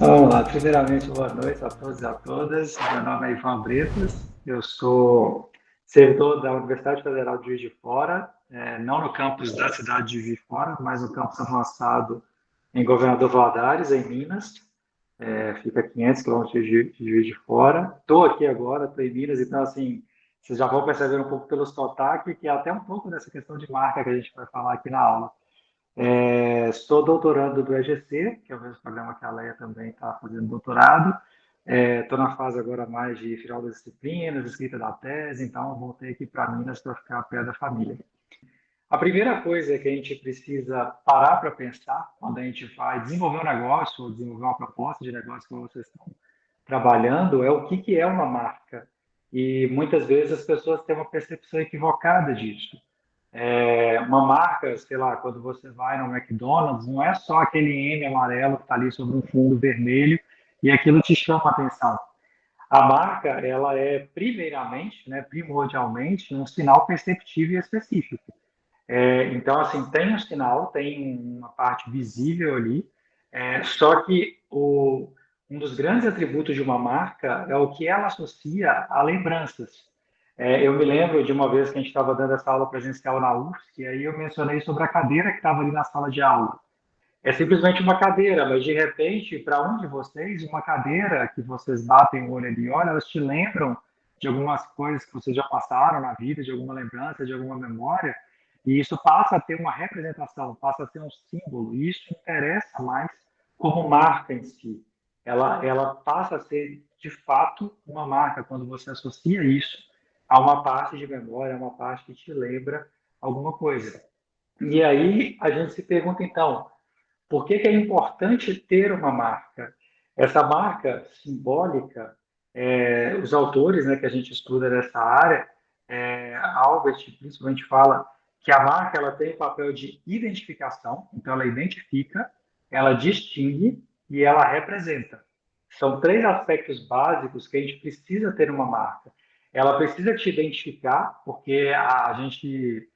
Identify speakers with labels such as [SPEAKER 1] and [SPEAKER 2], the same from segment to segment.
[SPEAKER 1] Vamos lá, primeiramente, boa noite a todos e a todas. Meu nome é Ivan Bretas, eu sou servidor da Universidade Federal de Juiz de Fora, não no campus da cidade de Juiz de Fora, mas no campus avançado em Governador Valadares, em Minas. Fica a 500 quilômetros de Juiz de Fora. Estou aqui agora, estou em Minas, então, assim, vocês já vão perceber um pouco pelo sotaque, que é até um pouco dessa questão de marca que a gente vai falar aqui na aula. Sou doutorando do EGC, que é o mesmo programa que a Leia também está fazendo doutorado. Estou na fase agora mais de final das disciplinas, escrita da tese, então voltei aqui para Minas para ficar perto da família. A primeira coisa que a gente precisa parar para pensar quando a gente vai desenvolver um negócio ou desenvolver uma proposta de negócio que vocês estão trabalhando é o que é uma marca. E muitas vezes as pessoas têm uma percepção equivocada disso. Uma marca, sei lá, quando você vai no McDonald's, não é só aquele M amarelo que está ali sobre um fundo vermelho e aquilo te chama a atenção. A marca, ela é primeiramente, né, primordialmente, um sinal perceptível e específico. Então, assim, tem um sinal, tem uma parte visível ali, só que um dos grandes atributos de uma marca é o que ela associa a lembranças. Eu me lembro de uma vez que a gente estava dando essa aula presencial na UFSC, e aí eu mencionei sobre a cadeira que estava ali na sala de aula. É simplesmente uma cadeira, mas de repente, para um de vocês, uma cadeira que vocês batem o olho ali, olha, elas te lembram de algumas coisas que vocês já passaram na vida, de alguma lembrança, de alguma memória, e isso passa a ter uma representação, passa a ter um símbolo, e isso interessa mais como marca em si. Ela passa a ser, de fato, uma marca quando você associa isso a uma parte de memória, a uma parte que te lembra alguma coisa. E aí a gente se pergunta, então, por que é importante ter uma marca? Essa marca simbólica, os autores, né, que a gente estuda nessa área, Albert principalmente fala que a marca ela tem o papel de identificação, então ela identifica, ela distingue e ela representa. São três aspectos básicos que a gente precisa ter uma marca. Ela precisa te identificar, porque a gente,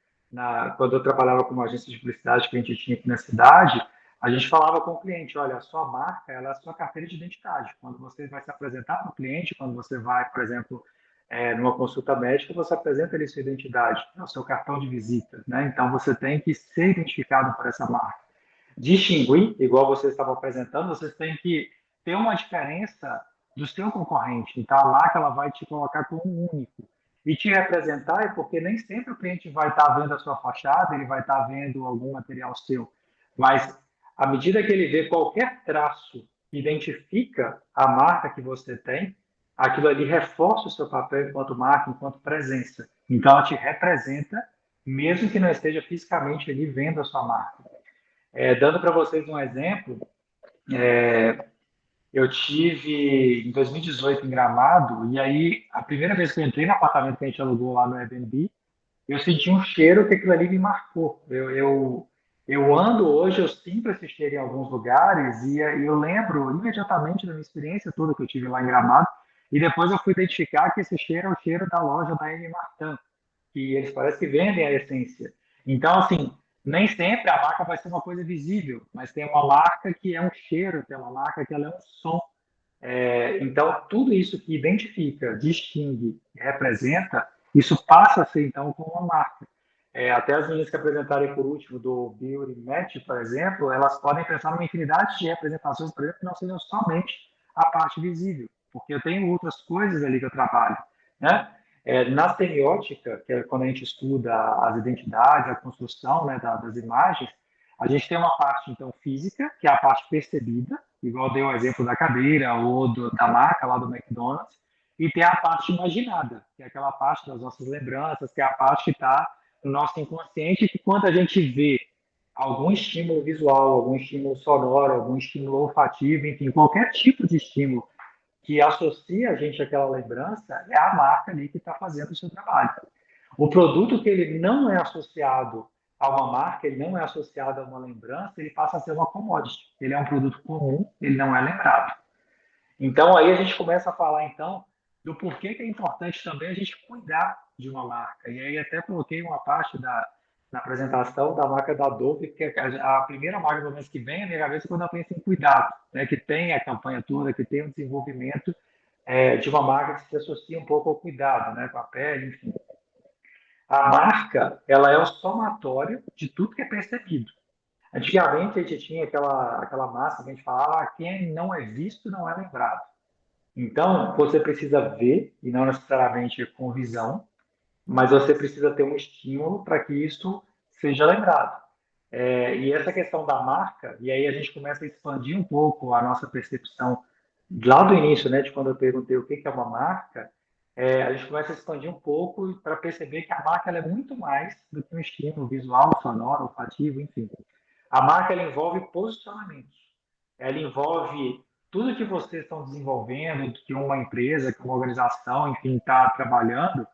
[SPEAKER 1] quando eu trabalhava com uma agência de publicidade que a gente tinha aqui na cidade, a gente falava com o cliente, olha, a sua marca, ela é a sua carteira de identidade. Quando você vai se apresentar para o cliente, quando você vai, por exemplo, numa consulta médica, você apresenta ali sua identidade, é o seu cartão de visita, né? Então você tem que ser identificado por essa marca. Distinguir, igual vocês estavam apresentando, vocês têm que ter uma diferença do seu concorrente. Então a marca ela vai te colocar como um único. E te representar é porque nem sempre o cliente vai estar vendo a sua fachada, ele vai estar vendo algum material seu. Mas à medida que ele vê qualquer traço que identifica a marca que você tem, aquilo ali reforça o seu papel enquanto marca, enquanto presença. Então, ela te representa, mesmo que não esteja fisicamente ali vendo a sua marca. Dando para vocês um exemplo, eu tive em 2018 em Gramado, e aí a primeira vez que eu entrei no apartamento que a gente alugou lá no Airbnb, eu senti um cheiro que aquilo ali me marcou. Eu ando hoje, eu sinto esse cheiro em alguns lugares e eu lembro imediatamente da minha experiência toda que eu tive lá em Gramado. E depois eu fui identificar que esse cheiro é o cheiro da loja da M. Martin, que eles parecem que vendem a essência. Então, assim, nem sempre a marca vai ser uma coisa visível, mas tem uma marca que é um cheiro, tem uma marca que ela é um som. Então, tudo isso que identifica, distingue, representa, isso passa a ser, então, como uma marca. Até as meninas que apresentarem por último do Beauty Match, por exemplo, elas podem pensar numa infinidade de representações, por exemplo, que não sejam somente a parte visível, porque eu tenho outras coisas ali que eu trabalho, né? Na semiótica, que é quando a gente estuda as identidades, a construção, né, das imagens, a gente tem uma parte, então, física, que é a parte percebida, igual deu o exemplo da cadeira ou da marca lá do McDonald's, e tem a parte imaginada, que é aquela parte das nossas lembranças, que é a parte que está no nosso inconsciente, que quando a gente vê algum estímulo visual, algum estímulo sonoro, algum estímulo olfativo, enfim, qualquer tipo de estímulo que associa a gente àquela lembrança, é a marca ali que está fazendo o seu trabalho. O produto que ele não é associado a uma marca, ele não é associado a uma lembrança, ele passa a ser uma commodity. Ele é um produto comum, ele não é lembrado. Então, aí a gente começa a falar, então, do porquê que é importante também a gente cuidar de uma marca. E aí até coloquei uma parte na apresentação da marca da Dove, porque a primeira marca, pelo menos, que vem à minha cabeça quando eu penso em cuidado, né, que tem a campanha toda, que tem o desenvolvimento de uma marca que se associa um pouco ao cuidado, né, com a pele, enfim. A marca, ela é o somatório de tudo que é percebido. Antigamente, a gente tinha aquela massa que a gente falava, ah, quem não é visto não é lembrado. Então, você precisa ver, e não necessariamente com visão, mas você precisa ter um estímulo para que isso seja lembrado. E essa questão da marca, e aí a gente começa a expandir um pouco a nossa percepção lá do início, né, de quando eu perguntei o que é uma marca, a gente começa a expandir um pouco para perceber que a marca ela é muito mais do que um estímulo visual, sonoro, olfativo, enfim. A marca ela envolve posicionamentos, ela envolve tudo que vocês estão desenvolvendo, que uma empresa, que uma organização, enfim, está trabalhando,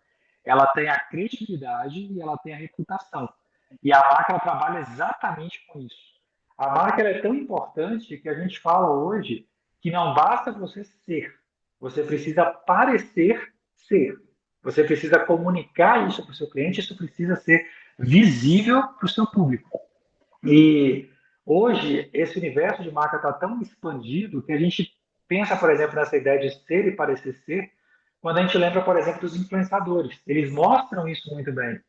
[SPEAKER 1] ela tem a credibilidade e ela tem a reputação. E a marca ela trabalha exatamente com isso. A marca ela é tão importante que a gente fala hoje que não basta você ser, você precisa parecer ser. Você precisa comunicar isso para o seu cliente, isso precisa ser visível para o seu público. E hoje, esse universo de marca está tão expandido que a gente pensa, por exemplo, nessa ideia de ser e parecer ser, quando a gente lembra, por exemplo, dos influenciadores. Eles mostram isso muito bem.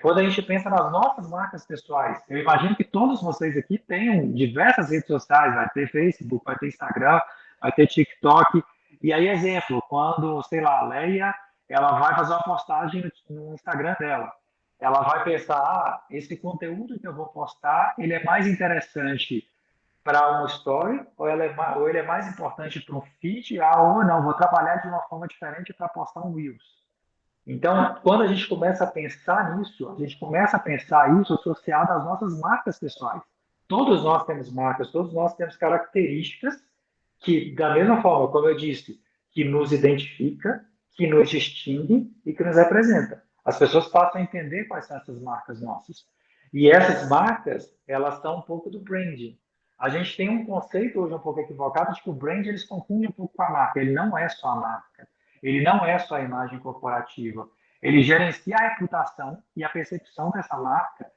[SPEAKER 1] Quando a gente pensa nas nossas marcas pessoais, eu imagino que todos vocês aqui tenham diversas redes sociais, vai ter Facebook, vai ter Instagram, vai ter TikTok. E aí, exemplo, quando, sei lá, a Leia, ela vai fazer uma postagem no Instagram dela. Ela vai pensar, ah, esse conteúdo que eu vou postar, ele é mais interessante para um story ou ele é mais importante para um feed, ou não, vou trabalhar de uma forma diferente para postar um Reels. Então, quando a gente começa a pensar nisso, a gente começa a pensar isso associado às nossas marcas pessoais. Todos nós temos marcas, todos nós temos características que, da mesma forma, como eu disse, que nos identifica, que nos distingue e que nos representa. As pessoas passam a entender quais são essas marcas nossas. E essas marcas, elas são um pouco do branding. A gente tem um conceito hoje um pouco equivocado de que o brand eles confundem um pouco com a marca. Ele não é só a marca. Ele não é só a imagem corporativa. Ele gerencia a reputação e a percepção dessa marca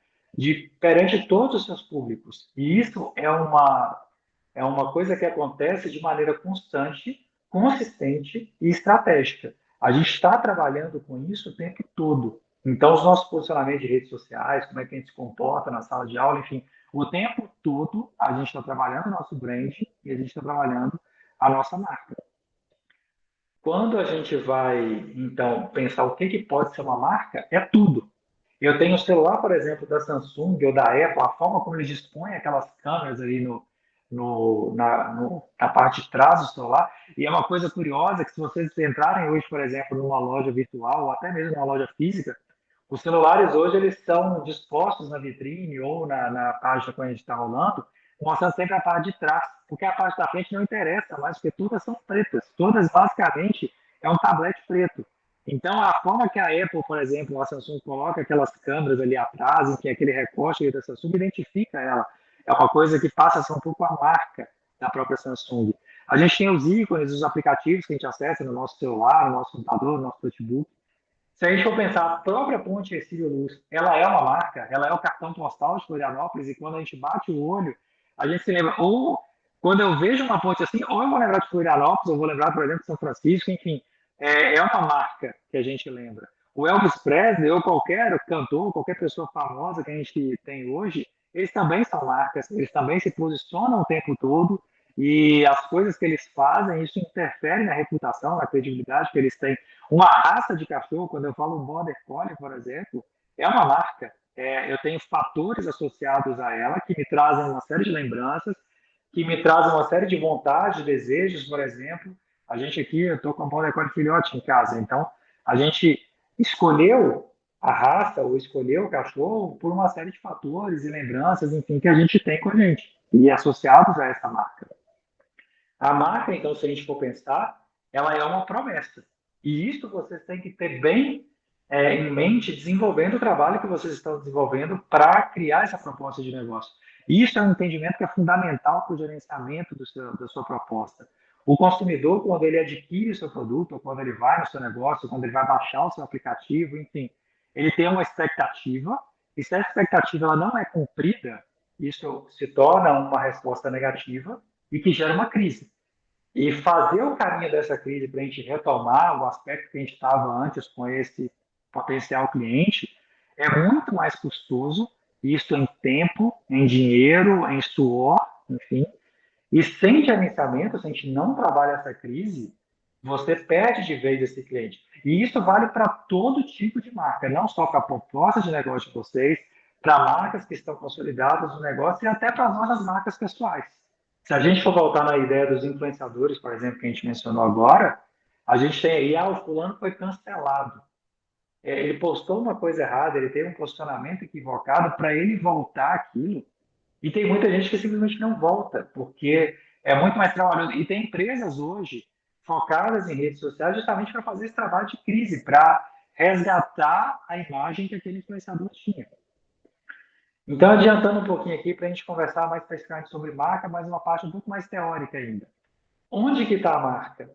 [SPEAKER 1] perante todos os seus públicos. E isso é uma coisa que acontece de maneira constante, consistente e estratégica. A gente está trabalhando com isso o tempo todo. Então, os nossos posicionamentos de redes sociais, como é que a gente se comporta na sala de aula, enfim, o tempo todo a gente está trabalhando o nosso brand e a gente está trabalhando a nossa marca. Quando a gente vai, então, pensar o que pode ser uma marca, é tudo. Eu tenho um celular, por exemplo, da Samsung ou da Apple, a forma como eles dispõem aquelas câmeras ali na parte de trás do celular, e é uma coisa curiosa que se vocês entrarem hoje, por exemplo, numa loja virtual ou até mesmo numa loja física, os celulares hoje eles são dispostos na vitrine ou na página quando a gente está rolando, mostrando sempre a parte de trás, porque a parte da frente não interessa mais, porque todas são pretas, todas basicamente é um tablete preto. Então, a forma que a Apple, por exemplo, a Samsung coloca aquelas câmeras ali atrás, em que aquele recorte ali da Samsung identifica ela. É uma coisa que passa a ser um pouco a marca da própria Samsung. A gente tem os ícones, os aplicativos que a gente acessa no nosso celular, no nosso computador, no nosso notebook. Se a gente for pensar, a própria Ponte Hercílio Luz, ela é uma marca, ela é o cartão postal de Florianópolis, e quando a gente bate o olho, a gente se lembra, ou quando eu vejo uma ponte assim, ou eu vou lembrar de Florianópolis, ou vou lembrar, por exemplo, de São Francisco, enfim, é uma marca que a gente lembra. O Elvis Presley, ou qualquer cantor, qualquer pessoa famosa que a gente tem hoje, eles também são marcas, eles também se posicionam o tempo todo, e as coisas que eles fazem, isso interfere na reputação, na credibilidade que eles têm. Uma raça de cachorro, quando eu falo Border Collie, por exemplo, é uma marca. Eu tenho fatores associados a ela que me trazem uma série de lembranças, que me trazem uma série de vontades, desejos, por exemplo. A gente aqui, eu estou com um Border Collie filhote em casa, então a gente escolheu a raça ou escolheu o cachorro por uma série de fatores e lembranças, enfim, que a gente tem com a gente e associados a essa marca. A marca, então, se a gente for pensar, ela é uma promessa. E isso vocês têm que ter bem em mente, desenvolvendo o trabalho que vocês estão desenvolvendo para criar essa proposta de negócio. Isso é um entendimento que é fundamental para o gerenciamento da sua proposta. O consumidor, quando ele adquire o seu produto, ou quando ele vai no seu negócio, quando ele vai baixar o seu aplicativo, enfim, ele tem uma expectativa, E se essa expectativa ela não é cumprida, isso se torna uma resposta negativa e que gera uma crise. E fazer o caminho dessa crise para a gente retomar o aspecto que a gente estava antes com esse potencial cliente é muito mais custoso, isso em tempo, em dinheiro, em suor, enfim. E sem gerenciamento, se a gente não trabalha essa crise, você perde de vez esse cliente. E isso vale para todo tipo de marca, não só para a proposta de negócio de vocês, para marcas que estão consolidadas no negócio e até para as nossas marcas pessoais. Se a gente for voltar na ideia dos influenciadores, por exemplo, que a gente mencionou agora, a gente tem aí, o fulano foi cancelado. Ele postou uma coisa errada, ele teve um posicionamento equivocado, para ele voltar aquilo, e tem muita gente que simplesmente não volta, porque é muito mais trabalhoso. E tem empresas hoje focadas em redes sociais justamente para fazer esse trabalho de crise, para resgatar a imagem que aquele influenciador tinha. Então, adiantando um pouquinho aqui para a gente conversar mais especificamente sobre marca, mas uma parte um pouco mais teórica ainda. Onde que está a marca?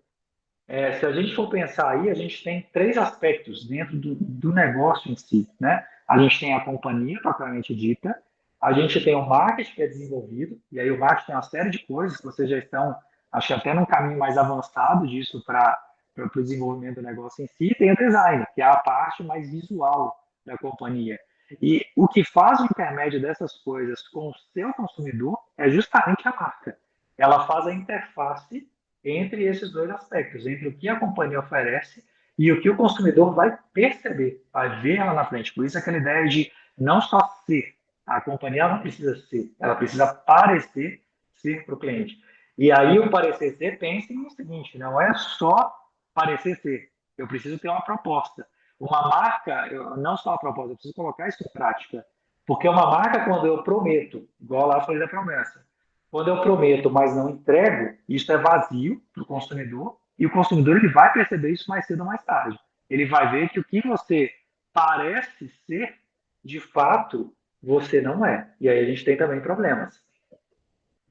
[SPEAKER 1] Se a gente for pensar aí, a gente tem três aspectos dentro do negócio em si, né? A gente tem a companhia, propriamente dita, a gente tem o marketing que é desenvolvido, e aí o marketing tem uma série de coisas que vocês já estão, acho que até num caminho mais avançado disso para o desenvolvimento do negócio em si, e tem o design, que é a parte mais visual da companhia. E o que faz o intermédio dessas coisas com o seu consumidor é justamente a marca. Ela faz a interface entre esses dois aspectos, entre o que a companhia oferece e o que o consumidor vai perceber, vai ver lá na frente. Por isso aquela ideia de não só ser, a companhia não precisa ser, ela precisa parecer ser para o cliente. E aí o parecer ser, pensem no seguinte, não é só parecer ser, eu preciso ter uma proposta. Uma marca, não só a proposta, eu preciso colocar isso em prática. Porque uma marca, quando eu prometo, igual lá foi da promessa, quando eu prometo, mas não entrego, isso é vazio para o consumidor, e o consumidor ele vai perceber isso mais cedo ou mais tarde. Ele vai ver que o que você parece ser, de fato, você não é. E aí a gente tem também problemas.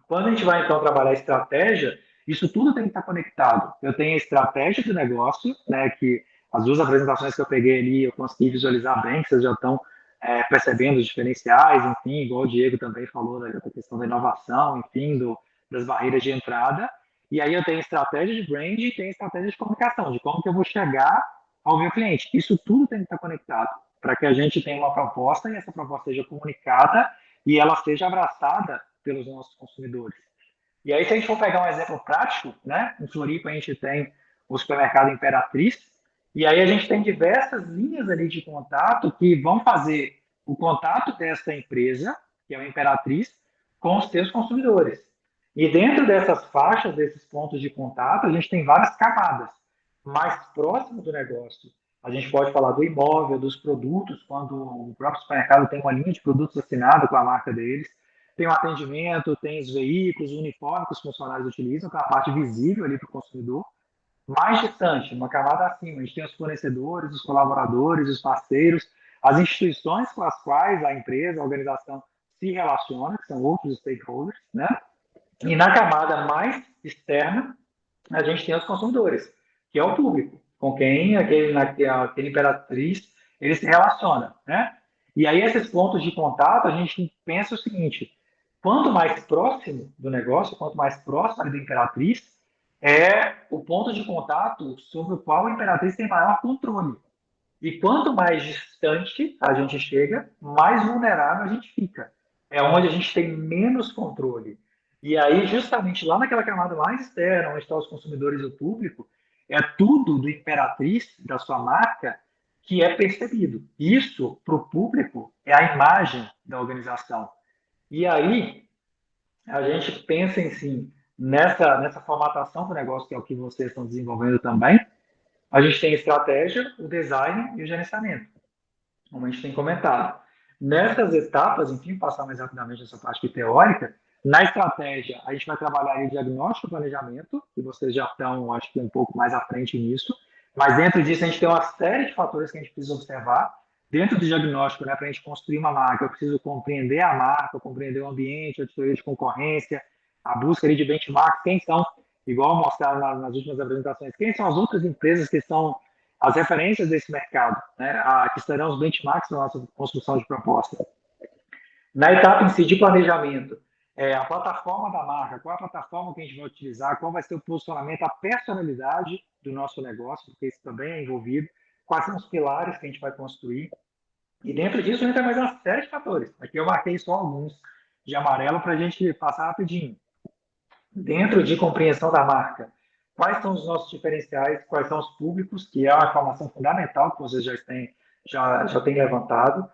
[SPEAKER 1] Quando a gente vai, então, trabalhar a estratégia, isso tudo tem que estar conectado. Eu tenho a estratégia do negócio, né, que as duas apresentações que eu peguei ali, eu consegui visualizar bem, que vocês já estão percebendo os diferenciais, enfim, igual o Diego também falou da questão da inovação, enfim, das barreiras de entrada. E aí eu tenho estratégia de brand e tenho estratégia de comunicação, de como que eu vou chegar ao meu cliente. Isso tudo tem que estar conectado para que a gente tenha uma proposta e essa proposta seja comunicada e ela seja abraçada pelos nossos consumidores. E aí, se a gente for pegar um exemplo prático, né? Em Floripa a gente tem o supermercado Imperatriz, e aí a gente tem diversas linhas ali de contato que vão fazer o contato dessa empresa, que é o Imperatriz, com os seus consumidores. E dentro dessas faixas, desses pontos de contato, a gente tem várias camadas. Mais próximo do negócio, a gente pode falar do imóvel, dos produtos, quando o próprio supermercado tem uma linha de produtos assinada com a marca deles. Tem o atendimento, tem os veículos, o uniforme que os funcionários utilizam, que é a parte visível ali para o consumidor. Mais distante, uma camada acima, a gente tem os fornecedores, os colaboradores, os parceiros, as instituições com as quais a empresa, a organização se relaciona, que são outros stakeholders, né? E na camada mais externa, a gente tem os consumidores, que é o público, com quem aquele Imperatriz ele se relaciona, né? E aí esses pontos de contato, a gente pensa o seguinte, quanto mais próximo do negócio, quanto mais próximo da Imperatriz, é o ponto de contato sobre o qual a Imperatriz tem maior controle. E quanto mais distante a gente chega, mais vulnerável a gente fica. É onde a gente tem menos controle. E aí, justamente lá naquela camada mais externa, onde estão os consumidores e o público, é tudo do Imperatriz, da sua marca, que é percebido. Isso, para o público, é a imagem da organização. E aí, a gente pensa em sim, nessa formatação do negócio, que é o que vocês estão desenvolvendo também, a gente tem a estratégia, o design e o gerenciamento, como a gente tem comentado. Nessas etapas, enfim, passar mais rapidamente essa parte teórica, na estratégia, a gente vai trabalhar em diagnóstico e planejamento, que vocês já estão, acho que, um pouco mais à frente nisso, mas dentro disso a gente tem uma série de fatores que a gente precisa observar. Dentro do diagnóstico, né, para a gente construir uma marca, eu preciso compreender a marca, compreender o ambiente, a teoria de concorrência, a busca ali de benchmark, quem são, igual mostraram nas últimas apresentações, quem são as outras empresas que estão as referências desse mercado, né, que serão os benchmarks da nossa construção de proposta. Na etapa em si de planejamento, a plataforma da marca, qual é a plataforma que a gente vai utilizar, qual vai ser o posicionamento, a personalidade do nosso negócio, porque isso também é envolvido, quais são os pilares que a gente vai construir. E dentro disso entra mais uma série de fatores. Aqui eu marquei só alguns de amarelo para a gente passar rapidinho. Dentro de compreensão da marca, quais são os nossos diferenciais, quais são os públicos, que é uma informação fundamental que vocês já têm levantado.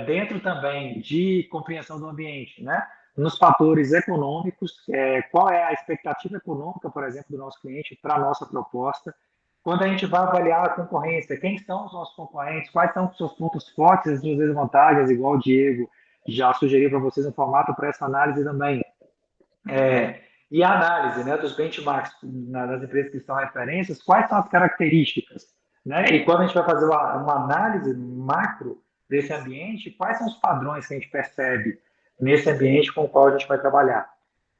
[SPEAKER 1] Dentro também de compreensão do ambiente, né? Nos fatores econômicos, qual é a expectativa econômica, por exemplo, do nosso cliente para a nossa proposta. Quando a gente vai avaliar a concorrência, quem são os nossos concorrentes, quais são os seus pontos fortes e as suas desvantagens, igual o Diego já sugeriu para vocês um formato para essa análise também. E a análise, né, dos benchmarks das empresas que são referências, quais são as características, né? E quando a gente vai fazer uma análise macro desse ambiente, quais são os padrões que a gente percebe nesse ambiente com o qual a gente vai trabalhar.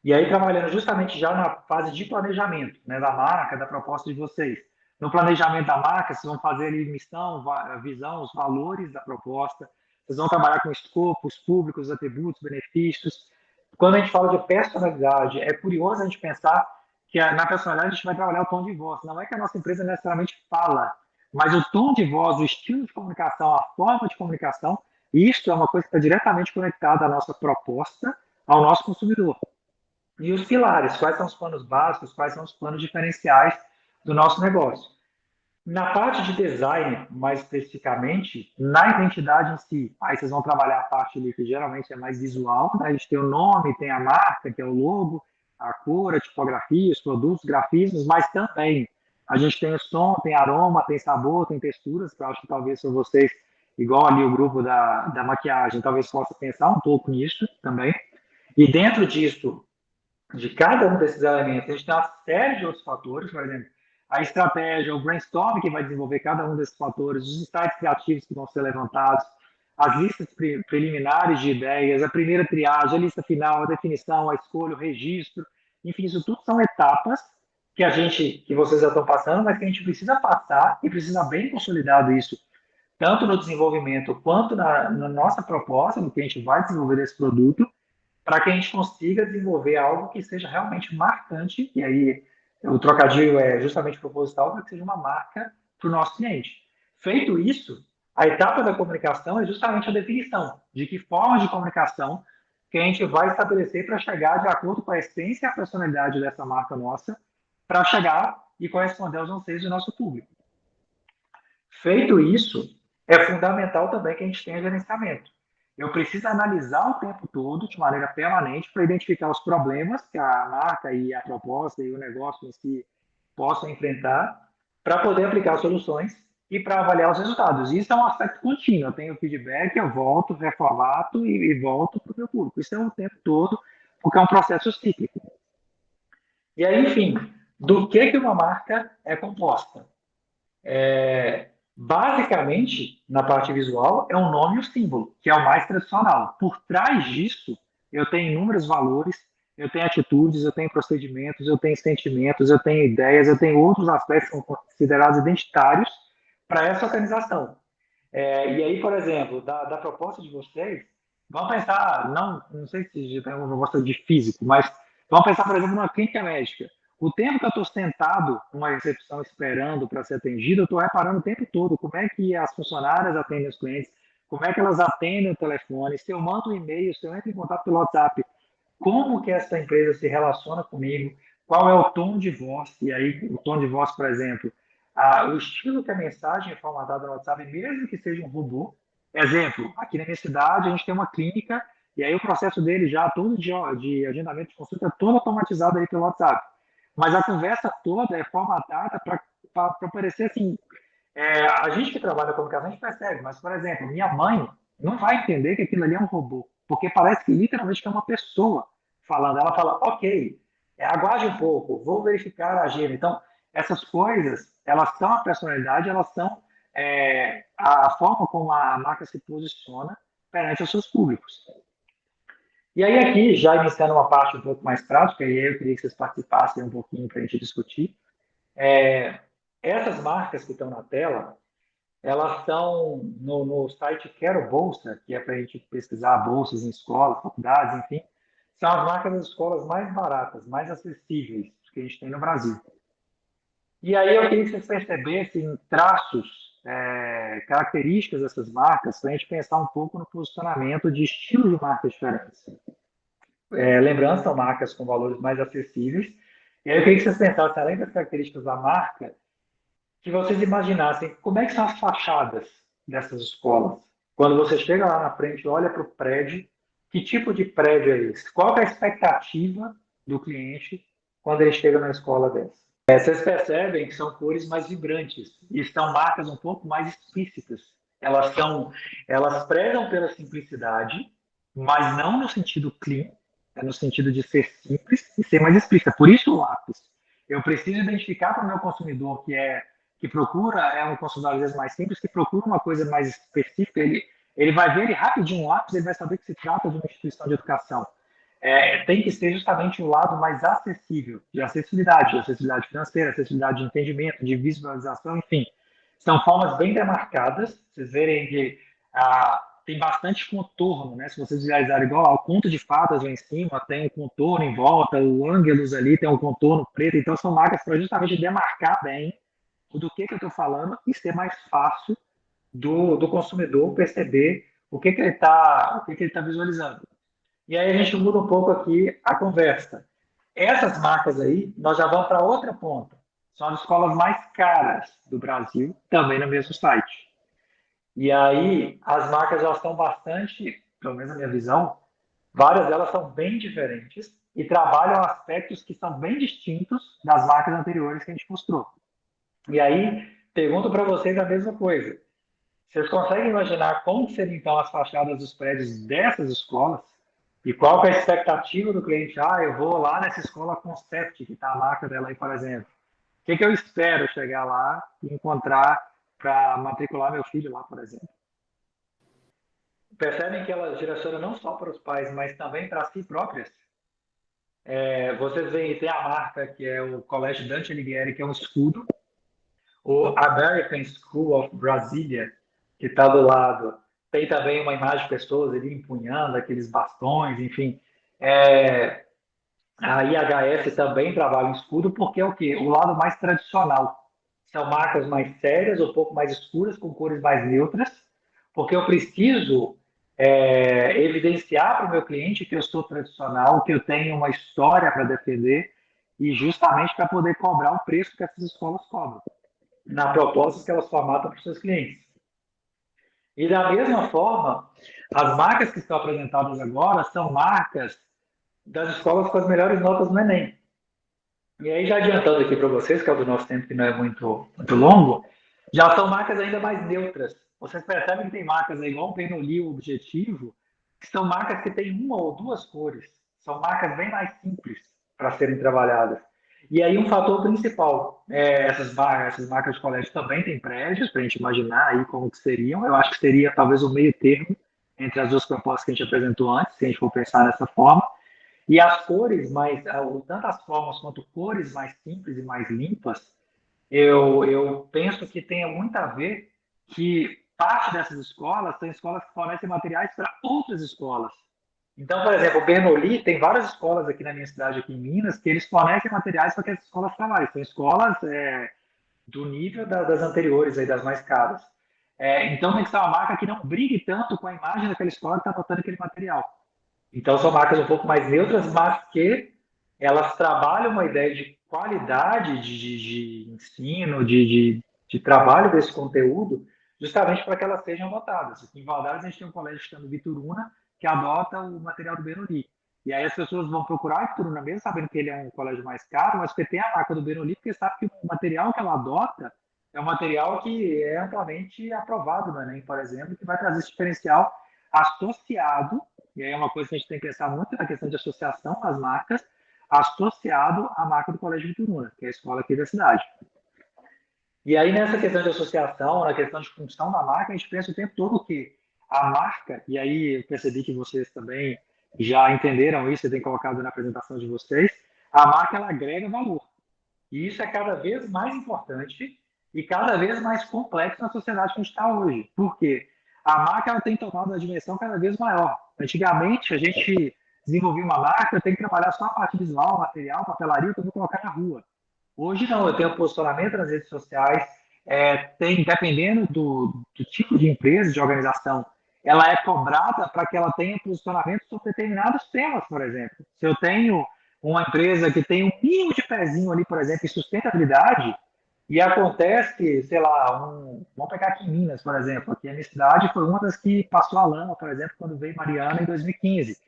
[SPEAKER 1] E aí, trabalhando justamente já na fase de planejamento, né, da marca, da proposta de vocês. No planejamento da marca, vocês vão fazer ali missão, visão, os valores da proposta, vocês vão trabalhar com escopos públicos, atributos, benefícios. Quando a gente fala de personalidade, é curioso a gente pensar que na personalidade a gente vai trabalhar o tom de voz. Não é que a nossa empresa necessariamente fala, mas o tom de voz, o estilo de comunicação, a forma de comunicação, isso é uma coisa que está diretamente conectada à nossa proposta, ao nosso consumidor. E os pilares, quais são os planos básicos, quais são os planos diferenciais do nosso negócio. Na parte de design, mais especificamente, na identidade em si, aí vocês vão trabalhar a parte ali que geralmente é mais visual, né? A gente tem o nome, tem a marca, que é o logo, a cor, a tipografia, os produtos, grafismos, mas também a gente tem o som, tem aroma, tem sabor, tem texturas, que eu acho que talvez se vocês, igual ali o grupo da maquiagem, talvez possa pensar um pouco nisso também. E dentro disso, de cada um desses elementos, a gente tem uma série de outros fatores, por exemplo, a estratégia, o brainstorm que vai desenvolver cada um desses fatores, os insights criativos que vão ser levantados, as listas preliminares de ideias, a primeira triagem, a lista final, a definição, a escolha, o registro, enfim, isso tudo são etapas que vocês já estão passando, mas que a gente precisa passar e precisa bem consolidado isso, tanto no desenvolvimento quanto na nossa proposta, no que a gente vai desenvolver desse produto, para que a gente consiga desenvolver algo que seja realmente marcante, e aí o trocadilho é justamente proposital para que seja uma marca para o nosso cliente. Feito isso, a etapa da comunicação é justamente a definição de que forma de comunicação que a gente vai estabelecer para chegar de acordo com a essência e a personalidade dessa marca nossa, para chegar e corresponder aos anseios do nosso público. Feito isso, é fundamental também que a gente tenha gerenciamento. Eu preciso analisar o tempo todo, de maneira permanente, para identificar os problemas que a marca e a proposta e o negócio em si possam enfrentar, para poder aplicar soluções e para avaliar os resultados. Isso é um aspecto contínuo. Eu tenho feedback, eu volto, reformato e volto para o meu público. Isso é o tempo todo, porque é um processo cíclico. E aí, enfim, do que uma marca é composta? Basicamente, na parte visual, é um nome e um símbolo, que é o mais tradicional. Por trás disso, eu tenho inúmeros valores, eu tenho atitudes, eu tenho procedimentos, eu tenho sentimentos, eu tenho ideias, eu tenho outros aspectos que são considerados identitários para essa organização. E aí, por exemplo, da proposta de vocês, vamos pensar, não sei se já tem uma proposta de físico, mas vamos pensar, por exemplo, numa clínica médica. O tempo que eu estou sentado numa recepção esperando para ser atendido, eu estou reparando o tempo todo como é que as funcionárias atendem os clientes, como é que elas atendem o telefone, se eu mando um e-mail, se eu entro em contato pelo WhatsApp, como que essa empresa se relaciona comigo, qual é o tom de voz, e aí o tom de voz, por exemplo, o estilo que a mensagem é formatada no WhatsApp, mesmo que seja um robô. Exemplo, aqui na minha cidade a gente tem uma clínica, e aí o processo dele já, todo de agendamento de consulta, é todo automatizado aí pelo WhatsApp. Mas a conversa toda é formatada para parecer assim, a gente que trabalha com comunicação, a gente percebe, mas, por exemplo, minha mãe não vai entender que aquilo ali é um robô, porque parece que literalmente é uma pessoa falando. Ela fala, ok, aguarde um pouco, vou verificar a agenda. Então, essas coisas, elas são a personalidade, elas são a forma como a marca se posiciona perante os seus públicos. E aí aqui, já iniciando uma parte um pouco mais prática, e aí eu queria que vocês participassem um pouquinho para a gente discutir, Essas marcas que estão na tela, elas estão no site Quero Bolsa, que é para a gente pesquisar bolsas em escolas, faculdades, enfim. São as marcas das escolas mais baratas, mais acessíveis que a gente tem no Brasil. E aí eu queria que vocês percebessem traços, características dessas marcas, para a gente pensar um pouco no posicionamento de estilos de marcas diferentes. Lembrando, são marcas com valores mais acessíveis. E aí eu queria que vocês pensassem, além das características da marca, que vocês imaginassem como é que são as fachadas dessas escolas. Quando você chega lá na frente, olha para o prédio, que tipo de prédio é esse? Qual é a expectativa do cliente quando ele chega na escola dessa? Vocês percebem que são cores mais vibrantes e são marcas um pouco mais explícitas. Elas prezam pela simplicidade, mas não no sentido clean, é no sentido de ser simples e ser mais explícita. Por isso o lápis. Eu preciso identificar para o meu consumidor que procura, é um consumidor às vezes mais simples, que procura uma coisa mais específica, ele vai ver ele rapidinho um lápis, ele vai saber que se trata de uma instituição de educação. Tem que ser justamente o lado mais acessível, de acessibilidade financeira, acessibilidade de entendimento, de visualização, enfim. São formas bem demarcadas, vocês verem que tem bastante contorno, né? Se vocês visualizarem igual ao conto de fadas lá em cima, tem um contorno em volta, o ângulos ali tem um contorno preto, então são marcas para justamente demarcar bem do que eu estou falando e ser mais fácil do consumidor perceber o que ele tá visualizando. E aí a gente muda um pouco aqui a conversa. Essas marcas aí, nós já vamos para outra ponta. São as escolas mais caras do Brasil, também no mesmo site. E aí as marcas já estão bastante, pelo menos na minha visão, várias delas são bem diferentes e trabalham aspectos que são bem distintos das marcas anteriores que a gente mostrou. E aí, pergunto para vocês a mesma coisa. Vocês conseguem imaginar como seriam então as fachadas dos prédios dessas escolas? E qual que é a expectativa do cliente? Eu vou lá nessa escola Concept, que está a marca dela aí, por exemplo. O que eu espero chegar lá e encontrar para matricular meu filho lá, por exemplo? Percebem que ela direciona não só para os pais, mas também para si próprias? Vocês veem, tem a marca que é o Colégio Dante Alighieri, que é um escudo, o American School of Brasília, que está do lado, tem também uma imagem de pessoas ali empunhando aqueles bastões, enfim. É, a IHS também trabalha em escudo, porque é o quê? O lado mais tradicional. São marcas mais sérias, um pouco mais escuras, com cores mais neutras, porque eu preciso evidenciar para o meu cliente que eu sou tradicional, que eu tenho uma história para defender, e justamente para poder cobrar o preço que essas escolas cobram na proposta que elas formatam para os seus clientes. E da mesma forma, as marcas que estão apresentadas agora são marcas das escolas com as melhores notas no Enem. E aí, já adiantando aqui para vocês, que é o do nosso tempo que não é muito longo, já são marcas ainda mais neutras. Vocês percebem que tem marcas aí, igual o Bernoulli, o Objetivo, que são marcas que têm uma ou duas cores. São marcas bem mais simples para serem trabalhadas. E aí, um fator principal, essas marcas de colégio também têm prédios, para a gente imaginar aí como que seriam. Eu acho que seria talvez o meio termo entre as duas propostas que a gente apresentou antes, se a gente for pensar dessa forma. E as cores mais, tanto as formas quanto cores mais simples e mais limpas, eu penso que tenha muito a ver que parte dessas escolas são escolas que fornecem materiais para outras escolas. Então, por exemplo, o Bernoulli tem várias escolas aqui na minha cidade, aqui em Minas, que eles fornecem materiais para que as escolas trabalhem. São escolas do nível das anteriores, aí, das mais caras. Então, tem que ser uma marca que não brigue tanto com a imagem daquela escola que está botando aquele material. Então, são marcas um pouco mais neutras, mas que elas trabalham uma ideia de qualidade de ensino, de trabalho desse conteúdo, justamente para que elas sejam adotadas. Aqui em Valadares, a gente tem um colégio chamado Vituruna, que adota o material do Bernoulli. E aí as pessoas vão procurar o Vituruna mesmo, sabendo que ele é um colégio mais caro, mas porque tem a marca do Bernoulli, porque sabe que o material que ela adota é um material que é amplamente aprovado no Enem, por exemplo, que vai trazer esse diferencial associado, e aí é uma coisa que a gente tem que pensar muito na questão de associação das marcas, associado à marca do Colégio Vitoruna, que é a escola aqui da cidade. E aí, nessa questão de associação, na questão de função da marca, a gente pensa o tempo todo que a marca, e aí eu percebi que vocês também já entenderam isso e têm colocado na apresentação de vocês, a marca ela agrega valor. E isso é cada vez mais importante e cada vez mais complexo na sociedade que a gente está hoje. Por quê? A marca ela tem tomado uma dimensão cada vez maior. Antigamente, a gente desenvolvia uma marca, eu tenho que trabalhar só a parte visual, material, papelaria, que eu vou colocar na rua. Hoje não, eu tenho posicionamento nas redes sociais, tem, dependendo do tipo de empresa, de organização, ela é cobrada para que ela tenha posicionamento sobre determinados temas, por exemplo. Se eu tenho uma empresa que tem um mínimo de pezinho ali, por exemplo, em sustentabilidade, e acontece que, sei lá, vamos pegar aqui em Minas, por exemplo, aqui a minha cidade foi uma das que passou a lama, por exemplo, quando veio Mariana em 2015.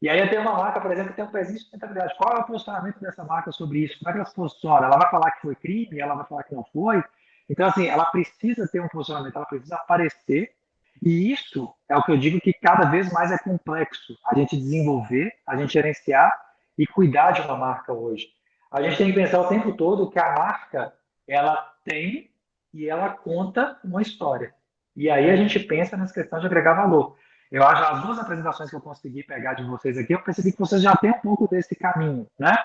[SPEAKER 1] E aí eu tenho uma marca, por exemplo, que tem um pezinho de sustentabilidade. Qual é o posicionamento dessa marca sobre isso? Como é que ela se posiciona? Ela vai falar que foi crime? Ela vai falar que não foi? Então, assim, ela precisa ter um posicionamento, ela precisa aparecer. E isso é o que eu digo que cada vez mais é complexo. A gente desenvolver, a gente gerenciar e cuidar de uma marca hoje. A gente tem que pensar o tempo todo que a marca, ela tem e ela conta uma história. E aí a gente pensa nessa questão de agregar valor. Eu acho as duas apresentações que eu consegui pegar de vocês aqui, eu percebi que vocês já têm um pouco desse caminho, né?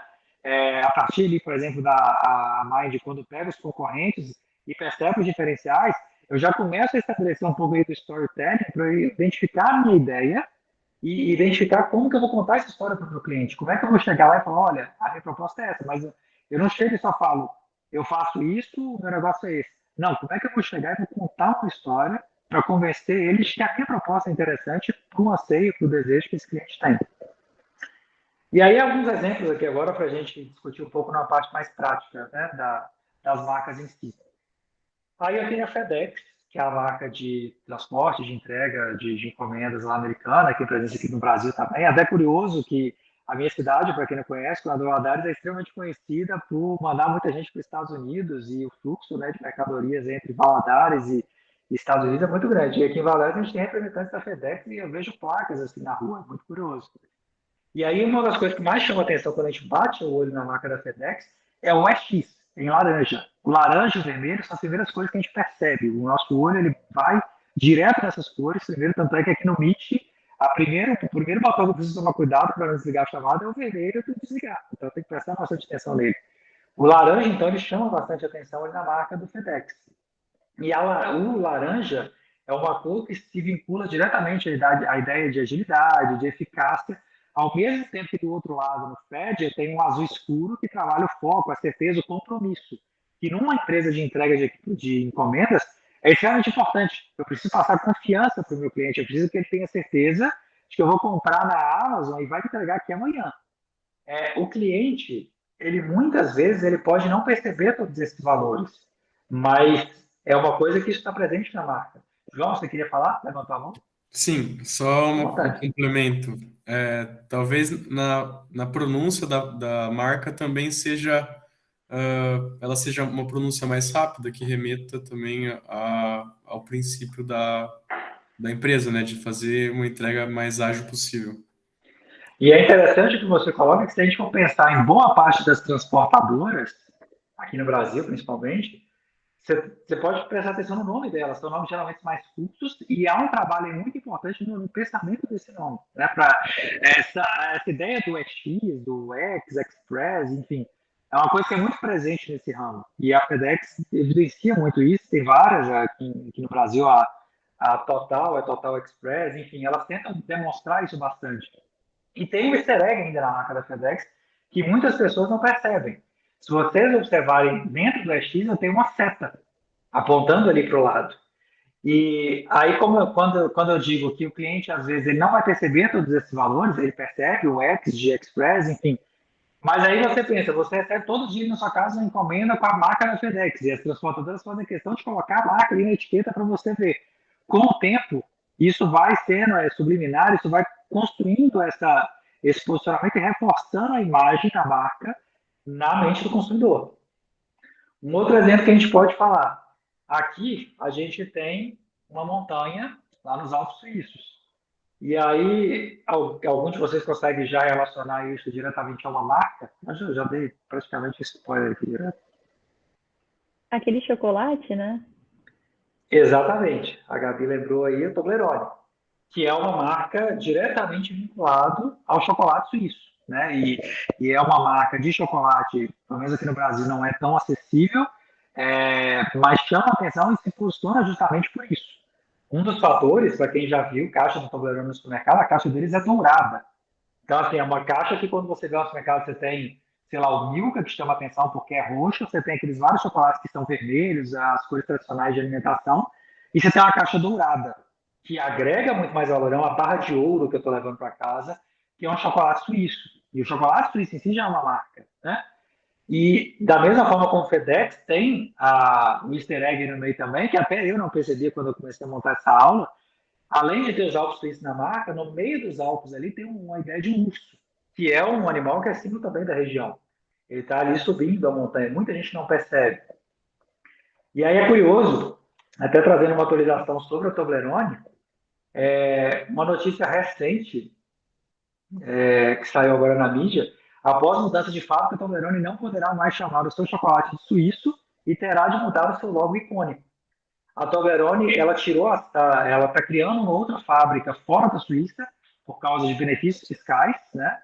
[SPEAKER 1] A partir ali, por exemplo, da Mind, quando pega os concorrentes e percebe os diferenciais, eu já começo a estabelecer um pouco aí do storytelling para eu identificar a minha ideia e identificar como que eu vou contar essa história para o meu cliente. Como é que eu vou chegar lá e falar, olha, a minha proposta é essa, mas eu não chego e só falo, eu faço isso, o meu negócio é esse. Não, como é que eu vou chegar e vou contar uma história para convencer eles que a minha proposta é interessante para o anseio, para o desejo que esse cliente tem. E aí, alguns exemplos aqui agora para a gente discutir um pouco na parte mais prática, né, das marcas em si. Aí eu tenho a FedEx, que é a marca de transporte, de entrega de encomendas lá americana, que tem presença aqui no Brasil também. É até curioso que a minha cidade, para quem não conhece, Coronel Valadares, é extremamente conhecida por mandar muita gente para os Estados Unidos e o fluxo, né, de mercadorias entre Valadares e Estados Unidos é muito grande. E aqui em Valadares a gente tem representantes da FedEx e eu vejo placas assim na rua, é muito curioso. E aí, uma das coisas que mais chama atenção quando a gente bate o olho na marca da FedEx é o EX, em laranja. O laranja e o vermelho são as primeiras cores que a gente percebe. O nosso olho ele vai direto nessas cores. Primeiro, tanto é que aqui no Meet, o primeiro botão que eu preciso tomar cuidado para não desligar a chamada é o vermelho e desligar. Então, eu tenho que prestar bastante atenção nele. O laranja, então, ele chama bastante atenção ali na marca do FedEx. E o laranja é uma cor que se vincula diretamente à ideia de agilidade, de eficácia, ao mesmo tempo que do outro lado, no FED, tem um azul escuro que trabalha o foco, a certeza, o compromisso. Que numa empresa de entrega de encomendas é extremamente importante. Eu preciso passar confiança para o meu cliente, eu preciso que ele tenha certeza de que eu vou comprar na Amazon e vai entregar aqui amanhã. O cliente, ele muitas vezes ele pode não perceber todos esses valores, mas é uma coisa que está presente na marca. João, você queria falar? Levantou a mão?
[SPEAKER 2] Sim, só
[SPEAKER 1] À
[SPEAKER 2] um
[SPEAKER 1] vontade.
[SPEAKER 2] complemento. Talvez na pronúncia da marca também seja, ela seja uma pronúncia mais rápida, que remeta também ao princípio da empresa, né, de fazer uma entrega mais ágil possível.
[SPEAKER 1] E é interessante o que você coloca que se a gente for pensar em boa parte das transportadoras, aqui no Brasil principalmente, você pode prestar atenção no nome delas, são nomes geralmente mais curtos e há um trabalho muito importante no pensamento desse nome, né? Para essa ideia do EX, do X, Express, enfim, é uma coisa que é muito presente nesse ramo. E a FedEx evidencia muito isso, tem várias aqui no Brasil, a Total, a Total Express, enfim, elas tentam demonstrar isso bastante. E tem um easter egg ainda na marca da FedEx que muitas pessoas não percebem. Se vocês observarem dentro do EX, eu tenho uma seta apontando ali para o lado. E aí, quando eu digo que o cliente, às vezes, ele não vai perceber todos esses valores, ele percebe o X, de Express, enfim. Mas aí você pensa, você recebe todo dia na sua casa uma encomenda com a marca da FedEx, e as transportadoras fazem questão de colocar a marca ali na etiqueta para você ver. Com o tempo, isso vai sendo subliminar, isso vai construindo esse posicionamento e reforçando a imagem da marca na mente do consumidor. Um outro exemplo que a gente pode falar. Aqui a gente tem uma montanha lá nos Alpes Suíços. E aí, algum de vocês consegue já relacionar isso diretamente a uma marca? Eu já dei praticamente spoiler aqui direto.
[SPEAKER 3] Aquele chocolate, né?
[SPEAKER 1] Exatamente. A Gabi lembrou aí o Toblerone, que é uma marca diretamente vinculada ao chocolate suíço, né? E é uma marca de chocolate, pelo menos aqui no Brasil, não é tão acessível, mas chama a atenção e se posiciona justamente por isso. Um dos fatores, para quem já viu caixa do Toblerone no supermercado, a caixa deles é dourada. Então, assim, é uma caixa que quando você vê no supermercado, você tem, sei lá, o Milka, que chama atenção porque é roxo, você tem aqueles vários chocolates que são vermelhos, as cores tradicionais de alimentação, e você tem uma caixa dourada, que agrega muito mais valor, é uma barra de ouro que eu estou levando para casa, que é um chocolate suíço. E o chocolate suíço em si já é uma marca, né? E da mesma forma como o FedEx tem o easter egg no meio também, que até eu não percebia quando eu comecei a montar essa aula, além de ter os Alpes suíços na marca, no meio dos Alpes ali tem uma ideia de um urso, que é um animal que é símbolo também da região. Ele está ali subindo a montanha, muita gente não percebe. E aí é curioso, até trazendo uma atualização sobre a Toblerone, uma notícia recente que saiu agora na mídia, após mudança de fábrica, a Toblerone não poderá mais chamar o seu chocolate de suíço e terá de mudar o seu logo icônico. A Toblerone, ela ela está criando uma outra fábrica fora da Suíça por causa de benefícios fiscais, né?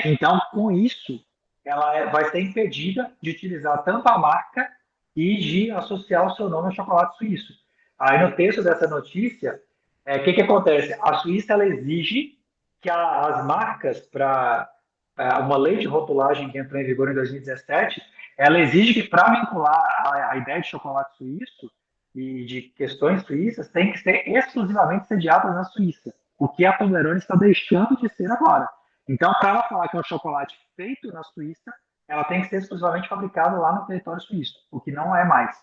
[SPEAKER 1] Então, com isso, ela vai ser impedida de utilizar tanto a marca e de associar o seu nome ao chocolate suíço. Aí, no texto dessa notícia, o que acontece? A Suíça ela exige que as marcas, para uma lei de rotulagem que entrou em vigor em 2017, ela exige que para vincular a ideia de chocolate suíço e de questões suíças, tem que ser exclusivamente sediadas na Suíça, o que a Toblerone está deixando de ser agora. Então, para ela falar que é um chocolate feito na Suíça, ela tem que ser exclusivamente fabricado lá no território suíço, o que não é mais.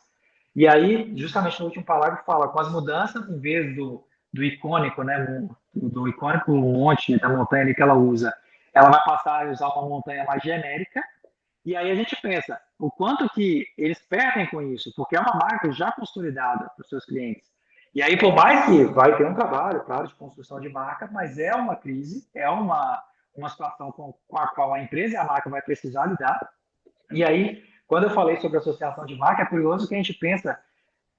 [SPEAKER 1] E aí, justamente no último parágrafo, fala com as mudanças, em vez do icônico, né, do icônico monte da montanha ali que ela usa, ela vai passar a usar uma montanha mais genérica. E aí a gente pensa, o quanto que eles perdem com isso, porque é uma marca já consolidada para os seus clientes. E aí, por mais que vai ter um trabalho, claro, de construção de marca, mas é uma crise, é uma situação com a qual a empresa e a marca vai precisar lidar. E aí, quando eu falei sobre associação de marca, é curioso que a gente pensa,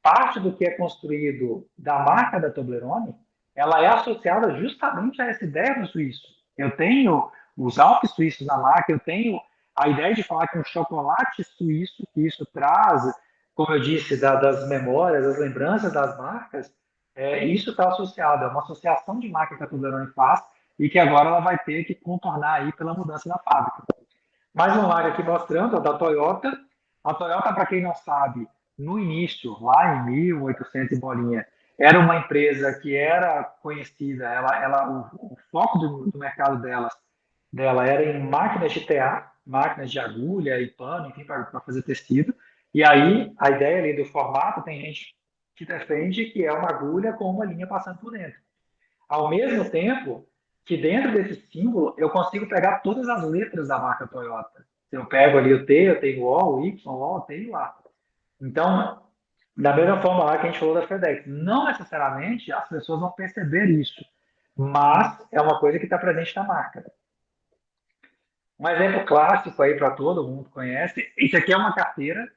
[SPEAKER 1] parte do que é construído da marca da Toblerone, ela é associada justamente a essa ideia do suíço. Eu tenho os Alpes suíços na marca, eu tenho a ideia de falar que um chocolate suíço, que isso traz, como eu disse, das memórias, das lembranças das marcas, isso está associado, é uma associação de marca que a Toblerone faz e que agora ela vai ter que contornar aí pela mudança da fábrica. Mais um slide aqui mostrando a da Toyota. A Toyota, para quem não sabe, no início, lá em 1800 e bolinha, era uma empresa que era conhecida, o foco do mercado dela era em máquinas de TA, máquinas de agulha e pano, enfim, para fazer tecido. E aí, a ideia ali do formato, tem gente que defende que é uma agulha com uma linha passando por dentro. Ao mesmo tempo que dentro desse símbolo eu consigo pegar todas as letras da marca Toyota. Eu pego ali o T, eu tenho o O, o Y, o O, eu tenho o A. Então, da mesma forma lá que a gente falou da FedEx, não necessariamente as pessoas vão perceber isso, mas é uma coisa que está presente na marca. Um exemplo clássico aí para todo mundo conhece, isso aqui é uma carteira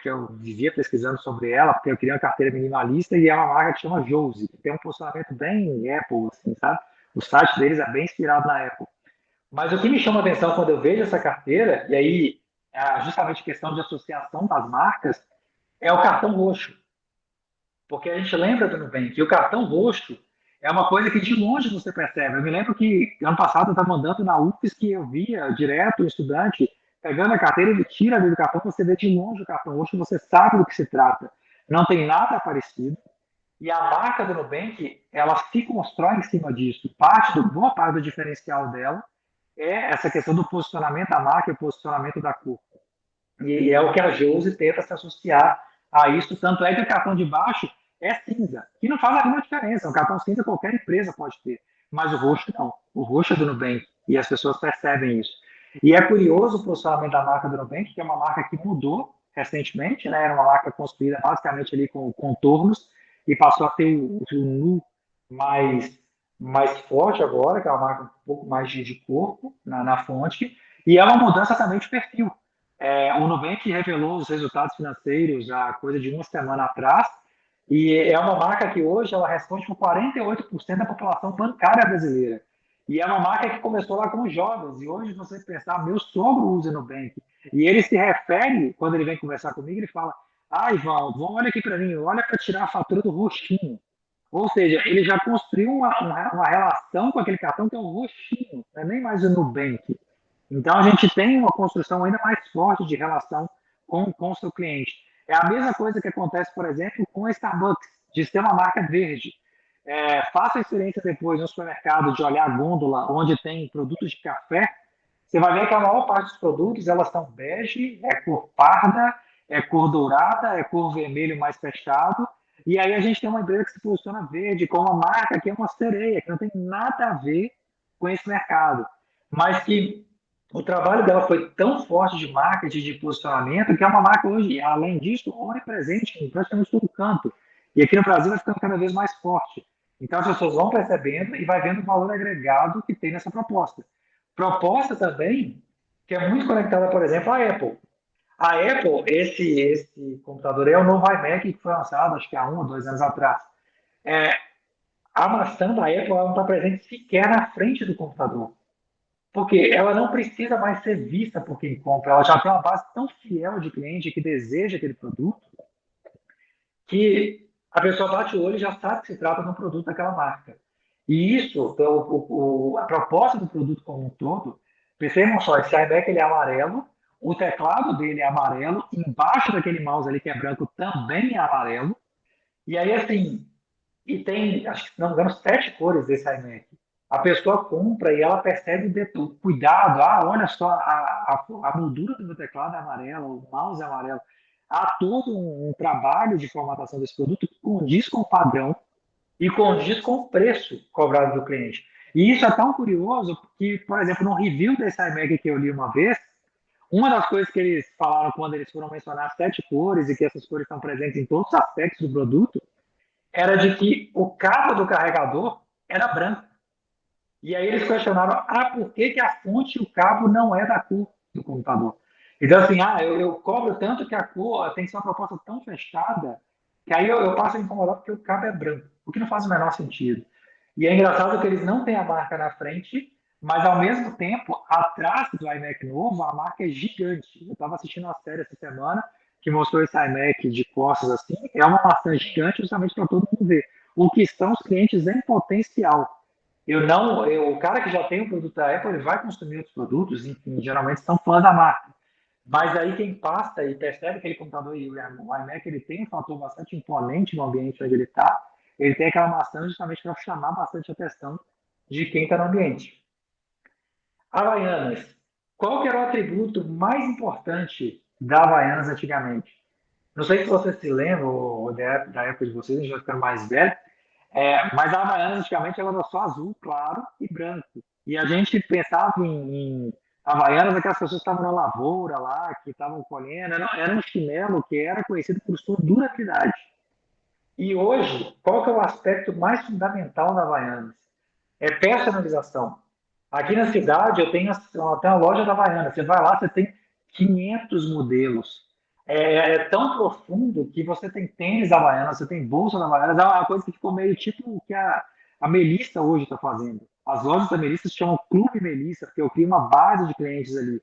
[SPEAKER 1] que eu vivia pesquisando sobre ela, porque eu queria uma carteira minimalista e é uma marca que chama Josie, que tem um posicionamento bem Apple, assim, sabe? O site deles é bem inspirado na Apple. Mas o que me chama a atenção quando eu vejo essa carteira, e aí justamente a questão de associação das marcas, é o cartão roxo. Porque a gente lembra do Nubank, e o cartão roxo é uma coisa que de longe você percebe. Eu me lembro que ano passado eu estava andando na UFES que eu via direto o estudante pegando a carteira, ele tira ali do cartão, você vê de longe o cartão roxo, você sabe do que se trata. Não tem nada parecido. E a marca do Nubank, ela se constrói em cima disso. Boa parte do diferencial dela é essa questão do posicionamento da marca e o posicionamento da cor. E é o que a Josi tenta se associar a isso, tanto é que o cartão de baixo é cinza, que não faz alguma diferença, um cartão cinza qualquer empresa pode ter, mas o roxo não, o roxo é do Nubank, e as pessoas percebem isso. E é curioso o posicionamento da marca do Nubank, que é uma marca que mudou recentemente, né? Era uma marca construída basicamente ali com contornos, e passou a ter o nu mais forte agora, que é uma marca um pouco mais de corpo na fonte, e é uma mudança também de perfil. O Nubank revelou os resultados financeiros há coisa de uma semana atrás, e é uma marca que hoje ela responde por 48% da população bancária brasileira. E é uma marca que começou lá com os jovens, e hoje você pensar, meu sogro usa Nubank, E ele se refere, quando ele vem conversar comigo, ele fala: ah, Ivan, olha aqui para mim, olha para tirar a fatura do roxinho. Ou seja, ele já construiu uma relação com aquele cartão que é o roxinho, não é nem mais o Nubank. Então, a gente tem uma construção ainda mais forte de relação com o seu cliente. É a mesma coisa que acontece, por exemplo, com a Starbucks, de ser uma marca verde. Faça a experiência depois no supermercado de olhar a gôndola onde tem produtos de café. Você vai ver que a maior parte dos produtos elas são bege, é cor parda, é cor dourada, é cor vermelho mais fechado. E aí a gente tem uma empresa que se posiciona verde, com uma marca que é uma sereia, que não tem nada a ver com esse mercado. Mas que o trabalho dela foi tão forte de marketing, de posicionamento, que é uma marca hoje, além disso, onipresente em praticamente todo canto. E aqui no Brasil vai ficando cada vez mais forte. Então as pessoas vão percebendo e vai vendo o valor agregado que tem nessa proposta. Proposta também que é muito conectada, por exemplo, à Apple. A Apple, esse computador é o novo iMac que foi lançado, acho que há 1 ou 2 anos atrás. É, a maçã da Apple não está presente sequer na frente do computador. Porque ela não precisa mais ser vista por quem compra. Ela já tem uma base tão fiel de cliente que deseja aquele produto que a pessoa bate o olho e já sabe que se trata de um produto daquela marca. E isso, a proposta do produto como um todo, percebam só, esse iMac ele é amarelo, o teclado dele é amarelo, embaixo daquele mouse ali que é branco também é amarelo, e aí assim, e tem, acho que se não me engano, 7 cores desse iMac. A pessoa compra e ela percebe o cuidado. Ah, olha só, a moldura do meu teclado é amarela, o mouse é amarelo. Há todo um trabalho de formatação desse produto que condiz com o padrão e condiz com o preço cobrado do cliente. E isso é tão curioso que, por exemplo, no review desse iMac que eu li uma vez, uma das coisas que eles falaram quando eles foram mencionar 7 cores e que essas cores estão presentes em todos os aspectos do produto, era de que o cabo do carregador era branco. E aí eles questionaram, por que a fonte e o cabo não é da cor do computador? Então, assim, eu cobro tanto que a cor tem que ser uma proposta tão fechada que aí eu passo a incomodar porque o cabo é branco, o que não faz o menor sentido. E é engraçado que eles não têm a marca na frente, mas ao mesmo tempo, atrás do iMac novo, a marca é gigante. Eu estava assistindo uma série essa semana que mostrou esse iMac de costas assim, é uma maçã gigante justamente para todo mundo ver o que estão os clientes em potencial. O cara que já tem um produto da Apple, ele vai consumir outros produtos, enfim, geralmente são fãs da marca. Mas aí quem passa e percebe que aquele computador e o iMac, ele tem um fator bastante imponente no ambiente onde ele está, ele tem aquela maçã justamente para chamar bastante a atenção de quem está no ambiente. Havaianas. Qual que era o atributo mais importante da Havaianas antigamente? Não sei se vocês se lembram da época de vocês, a gente vai ficando mais velho, mas a Havaianas antigamente ela era só azul, claro e branco. E a gente pensava em Havaianas, aquelas pessoas que estavam na lavoura lá, que estavam colhendo, era um chinelo que era conhecido por sua durabilidade. E hoje, qual que é o aspecto mais fundamental da Havaianas? É personalização. Aqui na cidade eu tenho até uma loja da Havaianas. Você vai lá, você tem 500 modelos. É tão profundo que você tem tênis da Havaianas, você tem bolsa da Havaianas. É uma coisa que ficou meio tipo o que a Melissa hoje está fazendo. As lojas da Melissa se chamam Clube Melissa, porque eu crio uma base de clientes ali.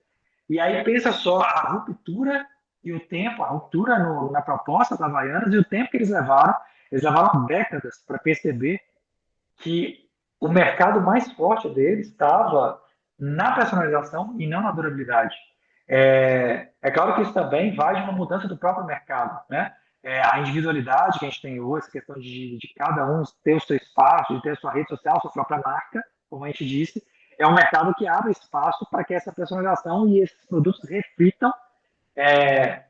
[SPEAKER 1] E aí pensa só a ruptura e o tempo, a ruptura na proposta da Havaianas e o tempo que eles levaram décadas para perceber que o mercado mais forte deles estava na personalização e não na durabilidade. Claro que isso também vai de uma mudança do próprio mercado, né? A individualidade que a gente tem hoje, a questão de cada um ter o seu espaço, de ter a sua rede social, a sua própria marca, como a gente disse, é um mercado que abre espaço para que essa personalização e esses produtos reflitam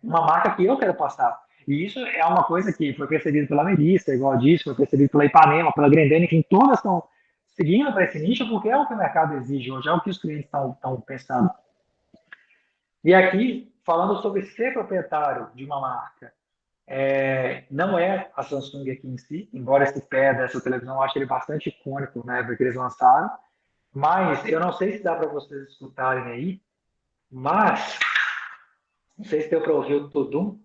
[SPEAKER 1] uma marca que eu quero passar. E isso é uma coisa que foi percebido pela Melissa, igual eu disse, foi percebido pela Ipanema, pela Grendene, enfim, todas estão seguindo para esse nicho porque é o que o mercado exige hoje, é o que os clientes estão pensando. E aqui, falando sobre ser proprietário de uma marca, não é a Samsung aqui em si, embora esse pé dessa televisão eu ache ele bastante icônico, né, porque eles lançaram, mas eu não sei se dá para vocês escutarem aí, mas não sei se deu para ouvir o Tudum,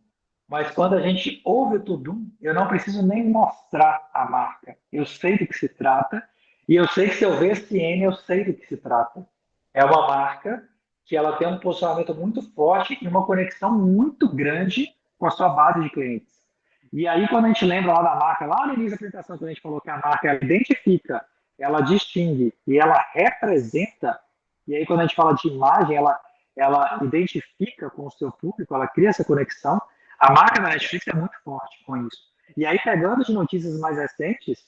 [SPEAKER 1] mas quando a gente ouve o Tudum, eu não preciso nem mostrar a marca. Eu sei do que se trata, e eu sei que se eu ver esse N, eu sei do que se trata. É uma marca que ela tem um posicionamento muito forte e uma conexão muito grande com a sua base de clientes. E aí, quando a gente lembra lá da marca, lá no início da apresentação, quando a gente falou que a marca ela identifica, ela distingue e ela representa, e aí quando a gente fala de imagem, ela identifica com o seu público, ela cria essa conexão, a marca da Netflix é muito forte com isso. E aí, pegando de notícias mais recentes,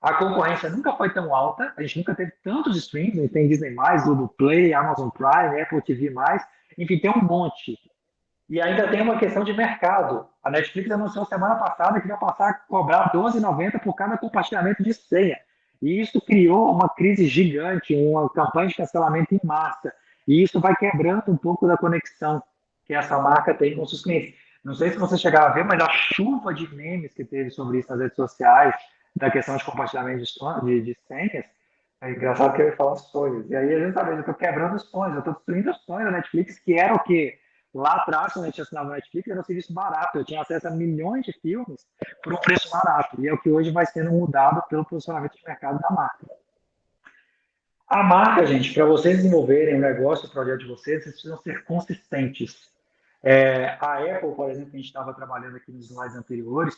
[SPEAKER 1] a concorrência nunca foi tão alta, a gente nunca teve tantos streams, a gente tem Disney+, Google Play, Amazon Prime, Apple TV+, enfim, tem um monte. E ainda tem uma questão de mercado. A Netflix anunciou semana passada que vai passar a cobrar R$12,90 por cada compartilhamento de senha. E isso criou uma crise gigante, uma campanha de cancelamento em massa. E isso vai quebrando um pouco da conexão que essa marca tem com seus clientes. Não sei se você chegaram a ver, mas a chuva de memes que teve sobre isso nas redes sociais, da questão de compartilhamento de senhas, é engraçado que eu ia falar sonhos. E aí, exatamente, eu estou quebrando os sonhos, eu estou destruindo os sonhos da Netflix, que era o quê? Lá atrás, quando a gente assinava a Netflix, era um serviço barato. Eu tinha acesso a milhões de filmes por um preço barato. E é o que hoje vai sendo mudado pelo posicionamento de mercado da marca. A marca, gente, para vocês desenvolverem o negócio, o projeto de vocês precisam ser consistentes. A Apple, por exemplo, que a gente estava trabalhando aqui nos slides anteriores,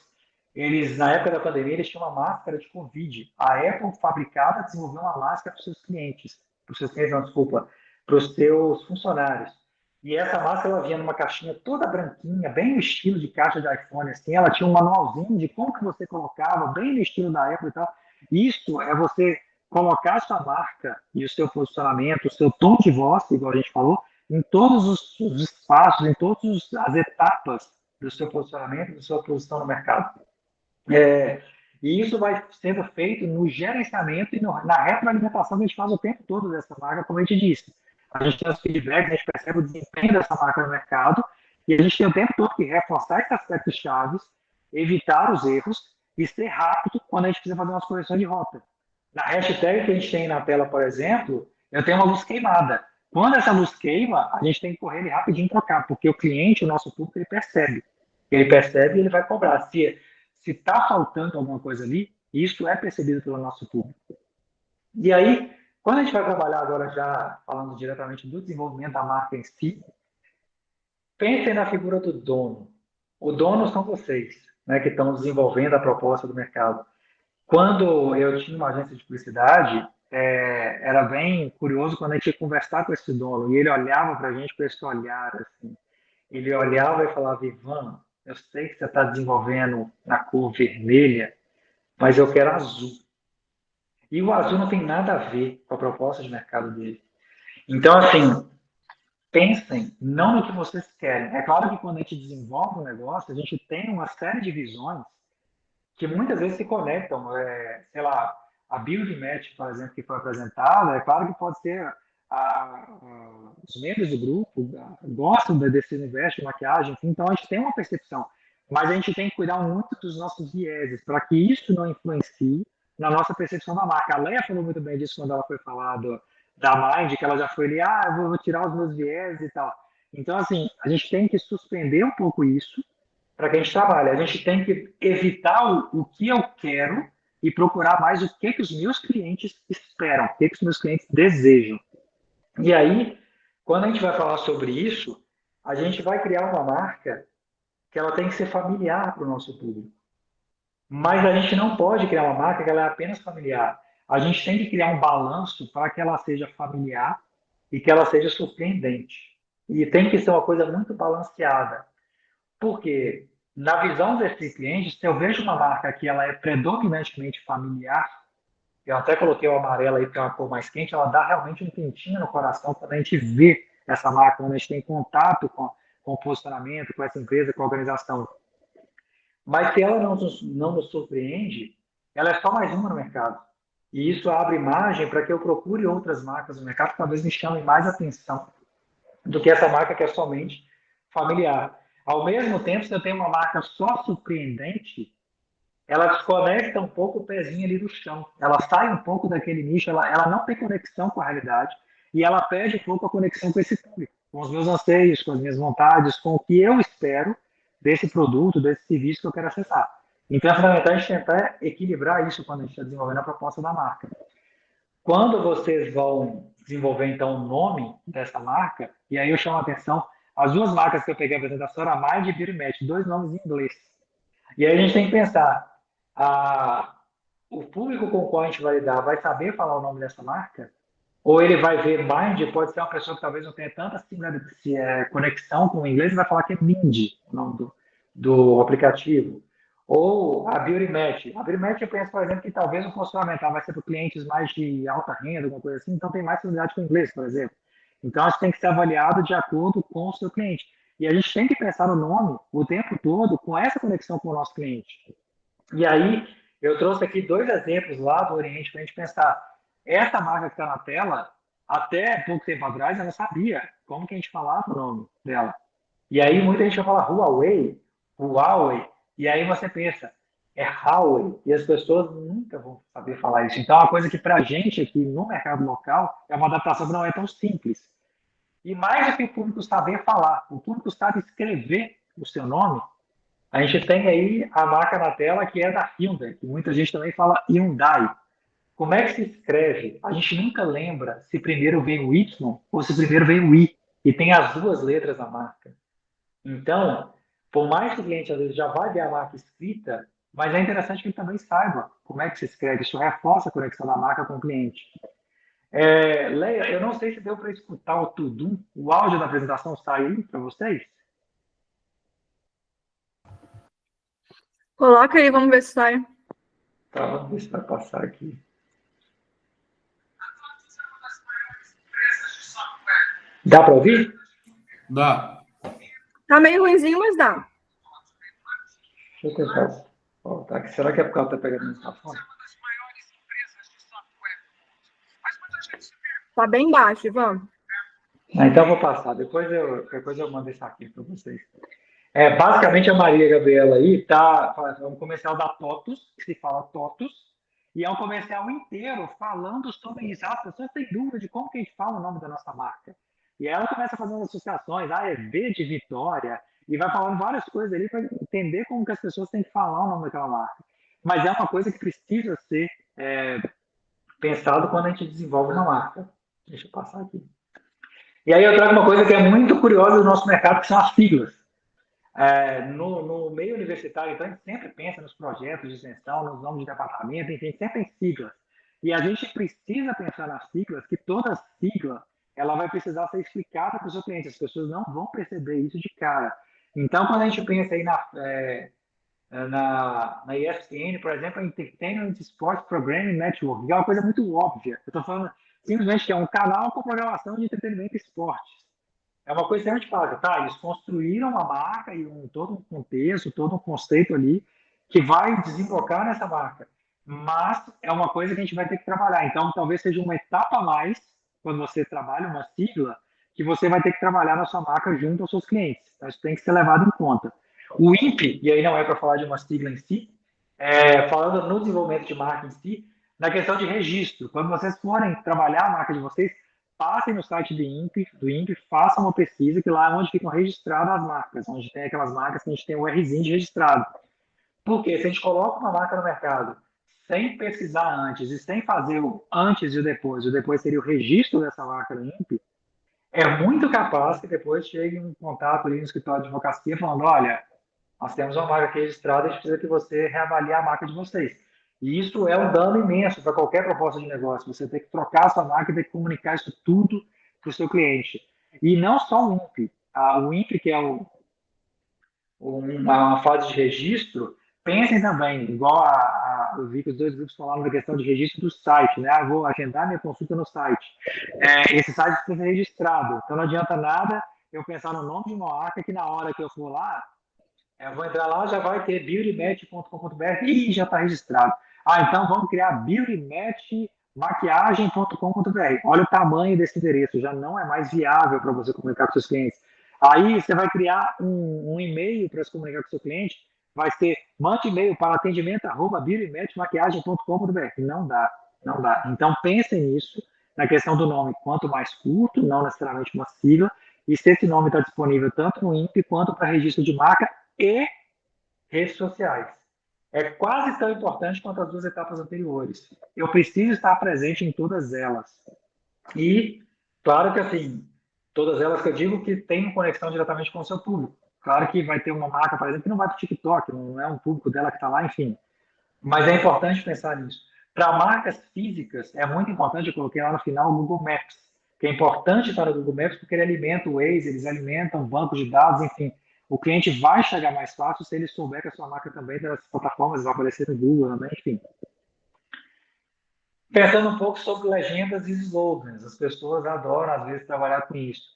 [SPEAKER 1] eles, na época da pandemia, eles tinham uma máscara de Covid. A Apple fabricava, desenvolveu uma máscara para os seus clientes. Para os seus clientes, não, desculpa, para os seus funcionários. E essa máscara, ela vinha numa caixinha toda branquinha, bem no estilo de caixa de iPhone, assim. Ela tinha um manualzinho de como que você colocava, bem no estilo da Apple e tal. Isso é você colocar a sua marca e o seu posicionamento, o seu tom de voz, igual a gente falou, em todos os espaços, em todas as etapas do seu posicionamento, da sua posição no mercado. E isso vai sendo feito no gerenciamento e na retroalimentação que a gente faz o tempo todo dessa marca, como a gente disse. A gente tem os feedbacks, a gente percebe o desempenho dessa marca no mercado e a gente tem o tempo todo que reforçar esses aspectos chaves, evitar os erros e ser rápido quando a gente precisa fazer umas correções de rota. Na hashtag que a gente tem na tela, por exemplo, eu tenho uma luz queimada. Quando essa luz queima, a gente tem que correr ele rapidinho trocar, porque o cliente, o nosso público, ele percebe. Ele percebe e ele vai cobrar. Se está faltando alguma coisa ali, isso é percebido pelo nosso público. E aí, quando a gente vai trabalhar agora já falando diretamente do desenvolvimento da marca em si, pensem na figura do dono. O dono são vocês, né, que estão desenvolvendo a proposta do mercado. Quando eu tinha uma agência de publicidade, era bem curioso quando a gente ia conversar com esse dono e ele olhava para a gente com esse olhar, assim. Ele olhava e falava: Ivan, eu sei que você está desenvolvendo na cor vermelha, mas eu quero azul. E o azul não tem nada a ver com a proposta de mercado dele. Então, assim, pensem não no que vocês querem. É claro que quando a gente desenvolve um negócio, a gente tem uma série de visões que muitas vezes se conectam. Sei lá, a Build Match, por exemplo, que foi apresentada, é claro que pode ser os membros do grupo gostam desse universo de maquiagem, então a gente tem uma percepção, mas a gente tem que cuidar muito dos nossos vieses, para que isso não influencie na nossa percepção da marca. A Leia falou muito bem disso quando ela foi falar da Mind, que ela já foi ali, eu vou tirar os meus vieses e tal. Então, assim, a gente tem que suspender um pouco isso para que a gente trabalhe. A gente tem que evitar o que eu quero e procurar mais o que os meus clientes esperam, o que os meus clientes desejam. E aí, quando a gente vai falar sobre isso, a gente vai criar uma marca que ela tem que ser familiar para o nosso público. Mas a gente não pode criar uma marca que ela é apenas familiar. A gente tem que criar um balanço para que ela seja familiar e que ela seja surpreendente. E tem que ser uma coisa muito balanceada. Porque, na visão desse cliente, se eu vejo uma marca que ela é predominantemente familiar, eu até coloquei o amarelo aí, porque é uma cor mais quente, ela dá realmente um quentinho no coração quando a gente vê essa marca, quando a gente tem contato com o posicionamento, com essa empresa, com a organização. Mas se ela não nos surpreende, ela é só mais uma no mercado. E isso abre margem para que eu procure outras marcas no mercado que talvez me chamem mais atenção do que essa marca que é somente familiar. Ao mesmo tempo, se eu tenho uma marca só surpreendente, ela desconecta um pouco o pezinho ali do chão. Ela sai um pouco daquele nicho, ela não tem conexão com a realidade e ela perde um pouco a conexão com esse público, com os meus anseios, com as minhas vontades, com o que eu espero desse produto, desse serviço que eu quero acessar. Então, é fundamental a gente tentar equilibrar isso quando a gente está desenvolvendo a proposta da marca. Quando vocês vão desenvolver, então, o nome dessa marca, e aí eu chamo a atenção, as duas marcas que eu peguei a apresentação era Mind e Beauty Match, dois nomes em inglês. E aí a gente tem que pensar, o público com o qual a gente vai lidar vai saber falar o nome dessa marca? Ou ele vai ver Mind, pode ser uma pessoa que talvez não tenha tanta conexão com o inglês e vai falar que é Mind, o nome do aplicativo. Ou a Beauty Match. A Beauty Match eu penso, por exemplo, que talvez o funcionamental vai ser para clientes mais de alta renda, alguma coisa assim, então tem mais facilidade com o inglês, por exemplo. Então, isso tem que ser avaliado de acordo com o seu cliente. E a gente tem que pensar no nome o tempo todo com essa conexão com o nosso cliente. E aí, eu trouxe aqui dois exemplos lá do Oriente para a gente pensar. Essa marca que está na tela, até pouco tempo atrás, eu não sabia como que a gente falava o nome dela. E aí, muita gente vai falar Huawei, e aí você pensa, é Huawei, e as pessoas nunca vão saber falar isso. Então, é uma coisa que para a gente aqui no mercado local é uma adaptação que não é tão simples. E mais do que o público saber falar, o público sabe escrever o seu nome, a gente tem aí a marca na tela que é da Hyundai, que muita gente também fala Hyundai. Como é que se escreve? A gente nunca lembra se primeiro vem o Y ou se primeiro vem o I, e tem as duas letras da marca. Então, por mais que o cliente às vezes já vai ver a marca escrita, mas é interessante que ele também saiba como é que se escreve. Isso reforça a conexão da marca com o cliente. Leia, eu não sei se deu para escutar o tudo. O áudio da apresentação sai aí para vocês?
[SPEAKER 4] Coloca aí, vamos ver se sai.
[SPEAKER 1] Tá, vamos ver se vai passar aqui. Dá para ouvir?
[SPEAKER 2] Dá.
[SPEAKER 4] Tá meio ruinzinho, mas dá.
[SPEAKER 1] Deixa eu tentar voltar aqui. Será que é porque ela está pegando no microfone?
[SPEAKER 4] Tá bem baixo, Ivan.
[SPEAKER 1] Então eu vou passar. Depois eu mando isso aqui para vocês. Basicamente, a Maria Gabriela aí é um comercial da TOTUS, que se fala TOTUS, e é um comercial inteiro falando sobre isso. As pessoas têm dúvida de como que a gente fala o nome da nossa marca. E ela começa fazendo associações, é V de Vitória, e vai falando várias coisas ali para entender como que as pessoas têm que falar o nome daquela marca. Mas é uma coisa que precisa ser pensado quando a gente desenvolve uma marca. Deixa eu passar aqui. E aí eu trago uma coisa que é muito curiosa do nosso mercado, que são as siglas. No meio universitário, então, a gente sempre pensa nos projetos de extensão, nos nomes de departamento, enfim, sempre tem siglas. E a gente precisa pensar nas siglas, que toda sigla ela vai precisar ser explicada para o seu cliente. As pessoas não vão perceber isso de cara. Então, quando a gente pensa aí na ESPN, por exemplo, Entertainment Sports Programming Network, que é uma coisa muito óbvia. Eu estou falando simplesmente que é um canal com programação de entretenimento e esportes. É uma coisa que a gente fala, tá? Eles construíram uma marca e todo um contexto, todo um conceito ali que vai desembocar nessa marca. Mas é uma coisa que a gente vai ter que trabalhar. Então, talvez seja uma etapa a mais, quando você trabalha uma sigla, que você vai ter que trabalhar na sua marca junto aos seus clientes. Então, isso tem que ser levado em conta. O INPE, e aí não é para falar de uma sigla em si, falando no desenvolvimento de marca em si, na questão de registro. Quando vocês forem trabalhar a marca de vocês, passem no site do INPE, façam uma pesquisa, que lá é onde ficam registradas as marcas, onde tem aquelas marcas que a gente tem o Rzinho de registrado. Porque se a gente coloca uma marca no mercado sem pesquisar antes e sem fazer o antes e o depois seria o registro dessa marca no INPE, é muito capaz que depois chegue um contato ali no escritório de advocacia falando, olha, nós temos uma marca aqui registrada, a gente precisa que você reavalie a marca de vocês. E isso é um dano imenso para qualquer proposta de negócio. Você tem que trocar a sua marca e tem que comunicar isso tudo para o seu cliente. E não só o INPE. O INPE, que é uma fase de registro, pensem também, igual eu vi que os dois grupos falaram da questão de registro do site, né? Eu vou agendar minha consulta no site. Esse site precisa ser registrado. Então não adianta nada eu pensar no nome de uma marca que na hora que eu for lá, eu vou entrar lá, já vai ter beautymatch.com.br e já está registrado. Então vamos criar beautymatchmaquiagem.com.br. Olha o tamanho desse endereço, já não é mais viável para você comunicar com seus clientes. Aí você vai criar um e-mail para se comunicar com o seu cliente, vai ser mande e-mail para atendimento@beautymatchmaquiagem.com.br. Não dá, não dá. Então pensem nisso, na questão do nome, quanto mais curto, não necessariamente uma sigla, e se esse nome está disponível tanto no INPE quanto para registro de marca e redes sociais. É quase tão importante quanto as duas etapas anteriores. Eu preciso estar presente em todas elas. E, claro que, assim, todas elas que eu digo que têm conexão diretamente com o seu público. Claro que vai ter uma marca, por exemplo, que não vai para o TikTok, não é um público dela que está lá, enfim. Mas é importante pensar nisso. Para marcas físicas, é muito importante, eu coloquei lá no final o Google Maps, que é importante estar no Google Maps porque ele alimenta o Waze, eles alimentam bancos de dados, enfim. O cliente vai chegar mais fácil se ele souber que a sua marca também tem nas plataformas, vai aparecer no Google também, enfim. Pensando um pouco sobre legendas e slogans, as pessoas adoram, às vezes, trabalhar com isso.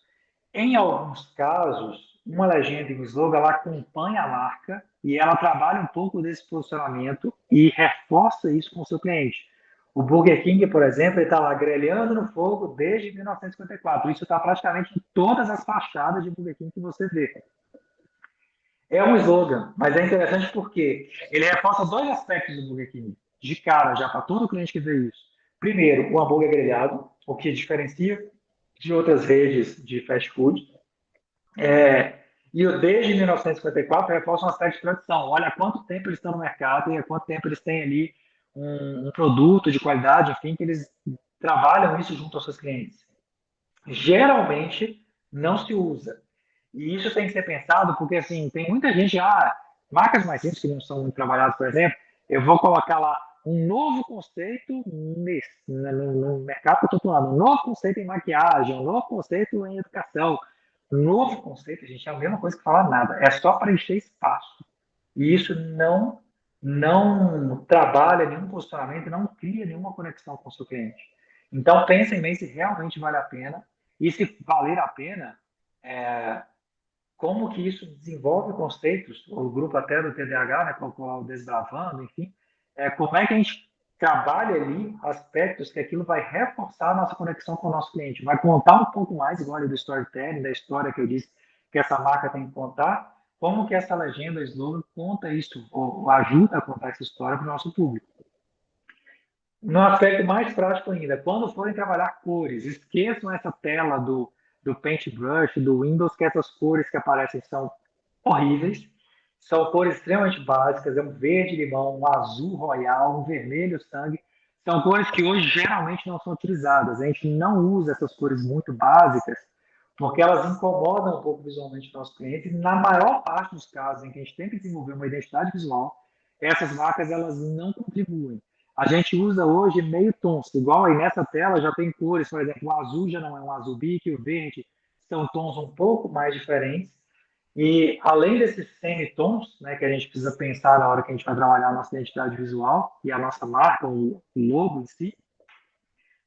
[SPEAKER 1] Em alguns casos, uma legenda e um slogan, ela acompanha a marca e ela trabalha um pouco desse posicionamento e reforça isso com o seu cliente. O Burger King, por exemplo, ele está lá grelhando no fogo desde 1954. Isso está praticamente em todas as fachadas de Burger King que você vê. É um slogan, mas é interessante porque ele reforça dois aspectos do Burger King. De cara, já para todo cliente que vê isso. Primeiro, o hambúrguer grelhado, o que diferencia de outras redes de fast food. E o desde 1954 reforça um aspecto de tradição. Olha há quanto tempo eles estão no mercado e há quanto tempo eles têm ali um produto de qualidade, enfim, que eles trabalham isso junto aos seus clientes. Geralmente não se usa. E isso tem que ser pensado porque, assim, tem muita gente, marcas mais simples que não são muito trabalhadas, por exemplo, eu vou colocar lá um novo conceito no mercado que eu estou falando, um novo conceito em maquiagem, um novo conceito em educação, um novo conceito, gente, é a mesma coisa que falar nada, é só para encher espaço. E isso não trabalha nenhum posicionamento, não cria nenhuma conexão com o seu cliente. Então, pensem bem se realmente vale a pena, e se valer a pena, como que isso desenvolve conceitos, o grupo até do TDAH, né, colocou o Desbravando, enfim, como é que a gente trabalha ali aspectos que aquilo vai reforçar a nossa conexão com o nosso cliente, vai contar um pouco mais, igual ali do storytelling, da história que eu disse que essa marca tem que contar, como que essa legenda, slogan, conta isso, ou ajuda a contar essa história para o nosso público. No aspecto mais prático ainda, quando forem trabalhar cores, esqueçam essa tela do Paintbrush, do Windows, que essas cores que aparecem são horríveis, são cores extremamente básicas, é um verde-limão, um azul royal, um vermelho sangue, são cores que hoje geralmente não são utilizadas, a gente não usa essas cores muito básicas, porque elas incomodam um pouco visualmente o nosso cliente, e na maior parte dos casos em que a gente tem que desenvolver uma identidade visual, essas marcas elas não contribuem. A gente usa hoje meio tons, igual aí nessa tela já tem cores, por exemplo, o azul já não é um azul bique, o verde são tons um pouco mais diferentes. E além desses semitons, né, que a gente precisa pensar na hora que a gente vai trabalhar a nossa identidade visual e a nossa marca, o logo em si,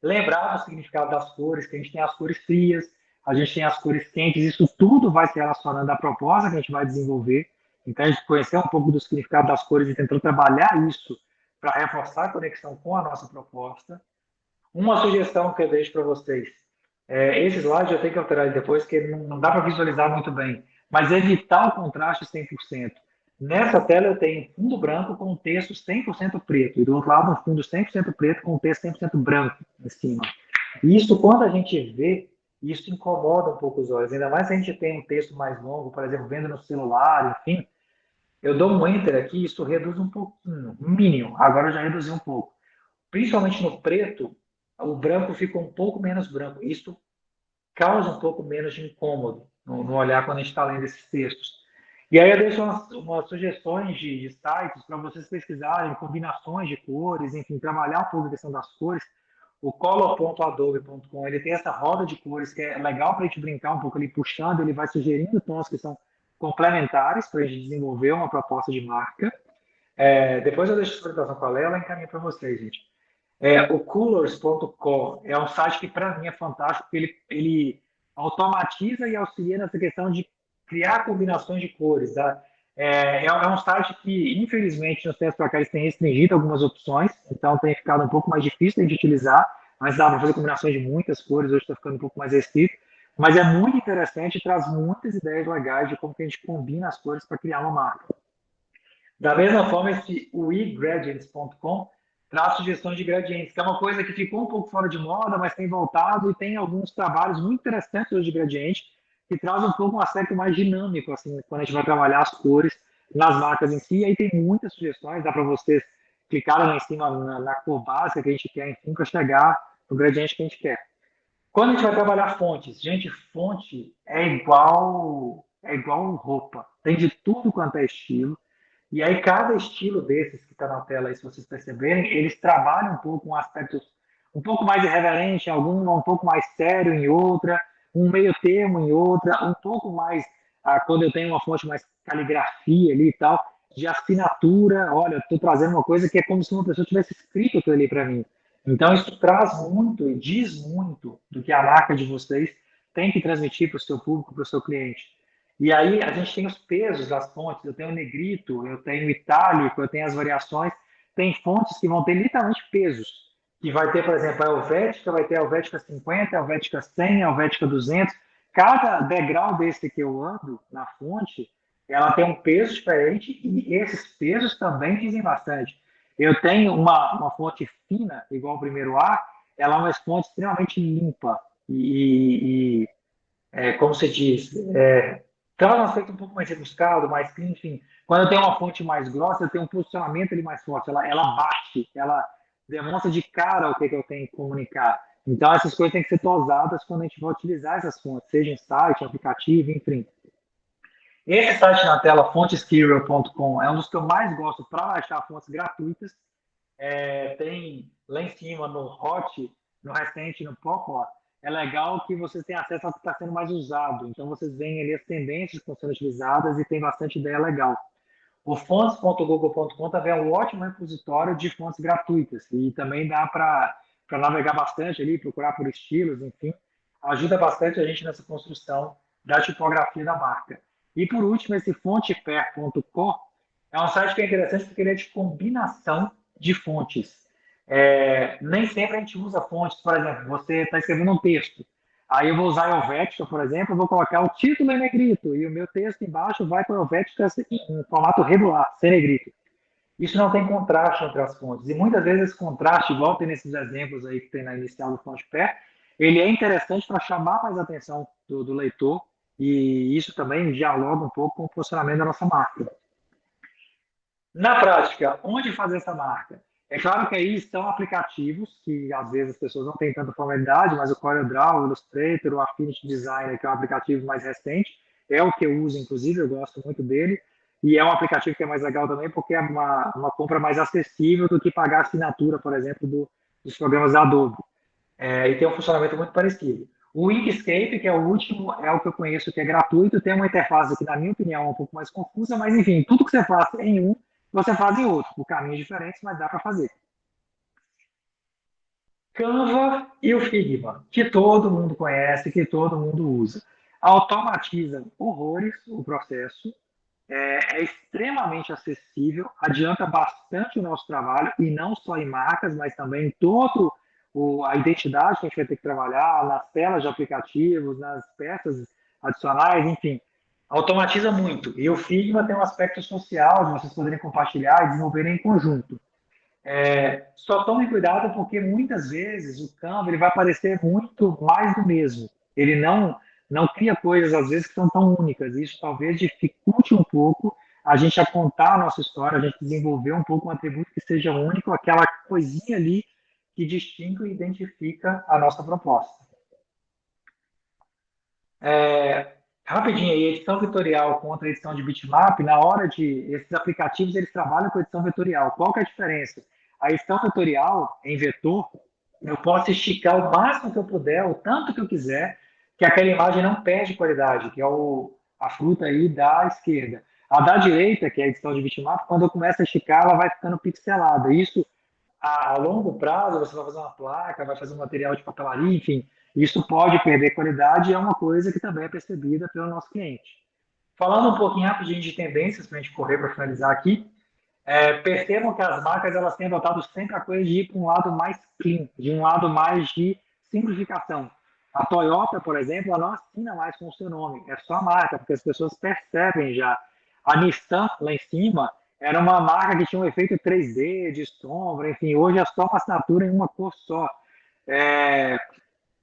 [SPEAKER 1] lembrar do significado das cores, que a gente tem as cores frias, a gente tem as cores quentes, isso tudo vai se relacionando à proposta que a gente vai desenvolver. Então, a gente conhecer um pouco do significado das cores e tentar trabalhar isso para reforçar a conexão com a nossa proposta. Uma sugestão que eu deixo para vocês, esse slide eu tenho que alterar depois, porque não dá para visualizar muito bem, mas evitar o contraste 100%. Nessa tela eu tenho fundo branco com texto 100% preto, e do outro lado um fundo 100% preto com texto 100% branco em cima. E isso, quando a gente vê, isso incomoda um pouco os olhos, ainda mais se a gente tem um texto mais longo, por exemplo, vendo no celular, enfim. Eu dou um enter aqui, isso reduz um pouquinho, mínimo, agora eu já reduzi um pouco. Principalmente no preto, o branco fica um pouco menos branco. Isso causa um pouco menos de incômodo no olhar quando a gente está lendo esses textos. E aí eu deixo umas sugestões de sites para vocês pesquisarem, combinações de cores, enfim, trabalhar um pouco a questão das cores. O color.adobe.com, ele tem essa roda de cores que é legal para a gente brincar um pouco ali, puxando, ele vai sugerindo tons que são complementares para a gente desenvolver uma proposta de marca. Depois eu deixo a explicação com a Lela e encaminho para vocês, gente. O Coolors.com é um site que, para mim, é fantástico, porque ele automatiza e auxilia nessa questão de criar combinações de cores. Tá? É um site que, infelizmente, nos tempos para cá, eles têm restringido algumas opções, então tem ficado um pouco mais difícil de utilizar, mas dá para fazer combinações de muitas cores, hoje está ficando um pouco mais restrito. Mas é muito interessante e traz muitas ideias legais de como que a gente combina as cores para criar uma marca. Da mesma forma, o eGradients.com traz sugestões de gradientes, que é uma coisa que ficou um pouco fora de moda, mas tem voltado e tem alguns trabalhos muito interessantes hoje de gradiente, que traz um pouco um aspecto mais dinâmico, assim, quando a gente vai trabalhar as cores nas marcas em si. E aí tem muitas sugestões, dá para vocês clicarem lá em cima na cor básica que a gente quer, enfim, para chegar no gradiente que a gente quer. Quando a gente vai trabalhar fontes, gente, fonte é igual roupa. Tem de tudo quanto é estilo. E aí, cada estilo desses que está na tela aí, se vocês perceberem, eles trabalham um pouco um aspecto um pouco mais irreverente, algum um pouco mais sério em outra, um meio termo em outra, um pouco mais, quando eu tenho uma fonte mais caligrafia ali e tal, de assinatura, olha, estou trazendo uma coisa que é como se uma pessoa tivesse escrito aquilo ali para mim. Então, isso traz muito e diz muito do que a marca de vocês tem que transmitir para o seu público, para o seu cliente. E aí a gente tem os pesos das fontes, eu tenho negrito, eu tenho itálico, eu tenho as variações, tem fontes que vão ter literalmente pesos, que vai ter, por exemplo, a Helvética, vai ter a Helvética 50, a Helvética 100, a Helvética 200. Cada degrau desse que eu ando na fonte, ela tem um peso diferente e esses pesos também dizem bastante. Eu tenho uma fonte fina, igual o primeiro A, ela é uma fonte extremamente limpa como se diz, traz um aspecto um pouco mais rebuscado, mais clean, enfim. Quando eu tenho uma fonte mais grossa, eu tenho um posicionamento ali mais forte, ela bate, ela demonstra de cara o que eu tenho que comunicar. Então, essas coisas têm que ser dosadas quando a gente vai utilizar essas fontes, seja em site, aplicativo, enfim. Esse site na tela, fonteskirill.com, é um dos que eu mais gosto para baixar fontes gratuitas. Tem lá em cima, no Hot, no Recente, no Pop, é legal que vocês têm acesso ao que está sendo mais usado. Então, vocês veem ali as tendências que estão sendo utilizadas e tem bastante ideia legal. O fontes.google.com também é um ótimo repositório de fontes gratuitas e também dá para navegar bastante ali, procurar por estilos, enfim. Ajuda bastante a gente nessa construção da tipografia da marca. E, por último, esse fontepair.com é um site que é interessante porque ele é de combinação de fontes. Nem sempre a gente usa fontes, por exemplo, você está escrevendo um texto, aí eu vou usar a Helvética, por exemplo, eu vou colocar o título em negrito e o meu texto embaixo vai para a Helvética em formato regular, sem negrito. Isso não tem contraste entre as fontes. E muitas vezes esse contraste, igual tem nesses exemplos aí que tem na inicial do Fontepair, ele é interessante para chamar mais a atenção do leitor e isso também dialoga um pouco com o posicionamento da nossa marca. Na prática, onde fazer essa marca? É claro que aí estão aplicativos que às vezes as pessoas não têm tanta formalidade, mas o CorelDRAW, o Illustrator, o Affinity Designer, que é um aplicativo mais recente, é o que eu uso, inclusive, eu gosto muito dele. E é um aplicativo que é mais legal também porque é uma compra mais acessível do que pagar a assinatura, por exemplo, dos programas da Adobe. E tem um funcionamento muito parecido. O Inkscape, que é o último, é o que eu conheço que é gratuito, tem uma interface que, na minha opinião, é um pouco mais confusa, mas enfim, tudo que você faz em um, você faz em outro, por caminhos diferentes, mas dá para fazer. Canva e o Figma, que todo mundo conhece, que todo mundo usa. Automatiza horrores o processo, é extremamente acessível, adianta bastante o nosso trabalho, e não só em marcas, mas também em toda a identidade que a gente vai ter que trabalhar, nas telas de aplicativos, nas peças adicionais, enfim. Automatiza muito. E o Figma tem um aspecto social, de vocês poderem compartilhar e desenvolverem em conjunto. Só tome cuidado porque muitas vezes o Canva ele vai parecer muito mais do mesmo. Ele não cria coisas, às vezes, que são tão únicas. Isso talvez dificulte um pouco a gente a contar a nossa história, a gente desenvolver um pouco um atributo que seja único, aquela coisinha ali que distingue e identifica a nossa proposta. Rapidinho aí, edição vetorial contra edição de bitmap, na hora esses aplicativos, eles trabalham com edição vetorial. Qual que é a diferença? A edição vetorial, em vetor, eu posso esticar o máximo que eu puder, o tanto que eu quiser, que aquela imagem não perde qualidade, que é a fruta aí da esquerda. A da direita, que é a edição de bitmap, quando eu começo a esticar, ela vai ficando pixelada. Isso, a longo prazo, você vai fazer uma placa, vai fazer um material de papelaria, enfim, isso pode perder qualidade e é uma coisa que também é percebida pelo nosso cliente. Falando um pouquinho rapidinho de tendências, para a gente correr para finalizar aqui, percebam que as marcas elas têm adotado sempre a coisa de ir para um lado mais clean, de um lado mais de simplificação. A Toyota, por exemplo, ela não assina mais com o seu nome, é só a marca, porque as pessoas percebem já. A Nissan, lá em cima, era uma marca que tinha um efeito 3D, de sombra, enfim, hoje é só uma assinatura em uma cor só.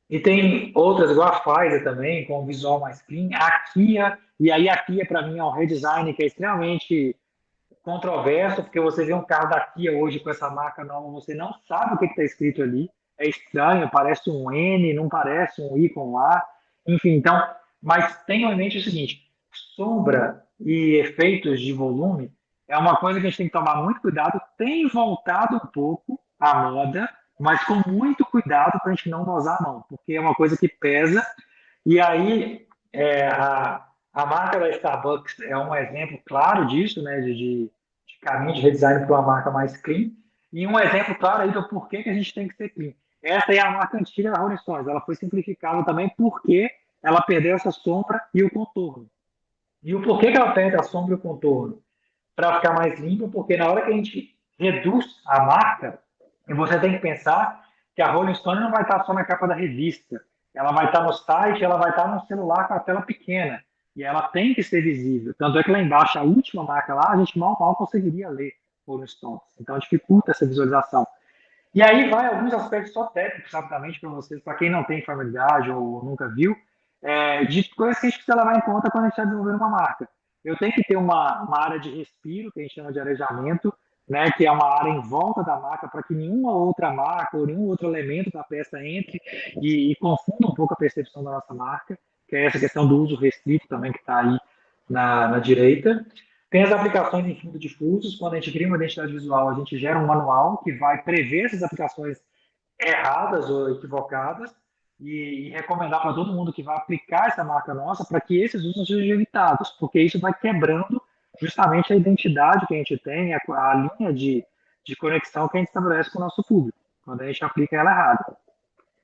[SPEAKER 1] E tem outras, igual a Pfizer também, com um visual mais clean. A Kia, e aí a Kia, para mim, é um redesign que é extremamente controverso, porque você vê um carro da Kia hoje com essa marca nova, você não sabe o que está escrito ali. é estranho, parece um N, não parece um I com A, enfim, então, mas tenham em mente o seguinte, sombra e efeitos de volume é uma coisa que a gente tem que tomar muito cuidado, tem voltado um pouco à moda, mas com muito cuidado para a gente não dosar a mão, porque é uma coisa que pesa, e aí a marca da Starbucks é um exemplo claro disso, né, de caminho de redesign para uma marca mais clean, e um exemplo claro aí do porquê que a gente tem que ser clean. Essa é a marca antiga da Rolling Stones, ela foi simplificada também porque ela perdeu essa sombra e o contorno. E o porquê que ela perde a sombra e o contorno? Para ficar mais limpa, porque na hora que a gente reduz a marca, você tem que pensar que a Rolling Stone não vai estar só na capa da revista, ela vai estar no site, ela vai estar no celular com a tela pequena, e ela tem que ser visível. Tanto é que lá embaixo, a última marca lá, a gente mal conseguiria ler Rolling Stones. Então dificulta essa visualização. E aí vai alguns aspectos só técnicos, rapidamente, para vocês, para quem não tem familiaridade ou nunca viu, de coisas que a gente precisa levar em conta quando a gente está desenvolvendo uma marca. Eu tenho que ter uma área de respiro, que a gente chama de arejamento, né, que é uma área em volta da marca para que nenhuma outra marca ou nenhum outro elemento da peça entre e confunda um pouco a percepção da nossa marca, que é essa questão do uso restrito também que está aí na direita. Tem as aplicações em fundo difusos. Quando a gente cria uma identidade visual, a gente gera um manual que vai prever essas aplicações erradas ou equivocadas e recomendar para todo mundo que vai aplicar essa marca nossa para que esses usos sejam evitados, porque isso vai quebrando justamente a identidade que a gente tem, a linha de conexão que a gente estabelece com o nosso público, quando a gente aplica ela errada.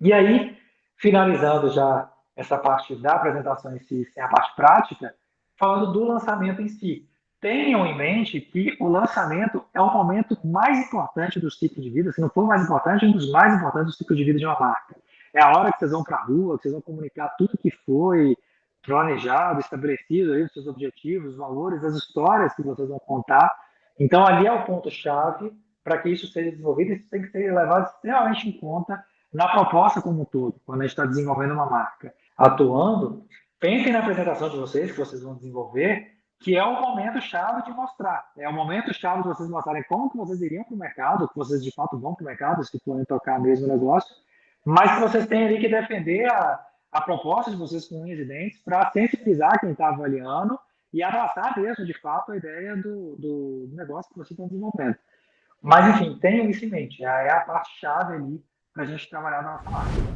[SPEAKER 1] E aí, finalizando já essa parte da apresentação em si, sem a parte prática, falando do lançamento em si. Tenham em mente que o lançamento é o momento mais importante do ciclo de vida, se não for o mais importante, um dos mais importantes do ciclo de vida de uma marca. É a hora que vocês vão para a rua, que vocês vão comunicar tudo que foi planejado, estabelecido, aí, os seus objetivos, os valores, as histórias que vocês vão contar. Então, ali é o ponto-chave para que isso seja desenvolvido, isso tem que ser levado extremamente em conta na proposta como um todo, quando a gente está desenvolvendo uma marca. Atuando, pensem na apresentação de vocês, que vocês vão desenvolver, que é o momento chave de mostrar. É o momento chave de vocês mostrarem como que vocês iriam para o mercado, que vocês de fato vão para o mercado, se forem tocar mesmo o negócio, mas que vocês têm ali que defender a proposta de vocês com unhas e dentes para sensibilizar quem está avaliando e abraçar mesmo, de fato, a ideia do negócio que vocês estão desenvolvendo. Mas, enfim, tenham isso em mente. É a parte chave ali para a gente trabalhar na nossa marca.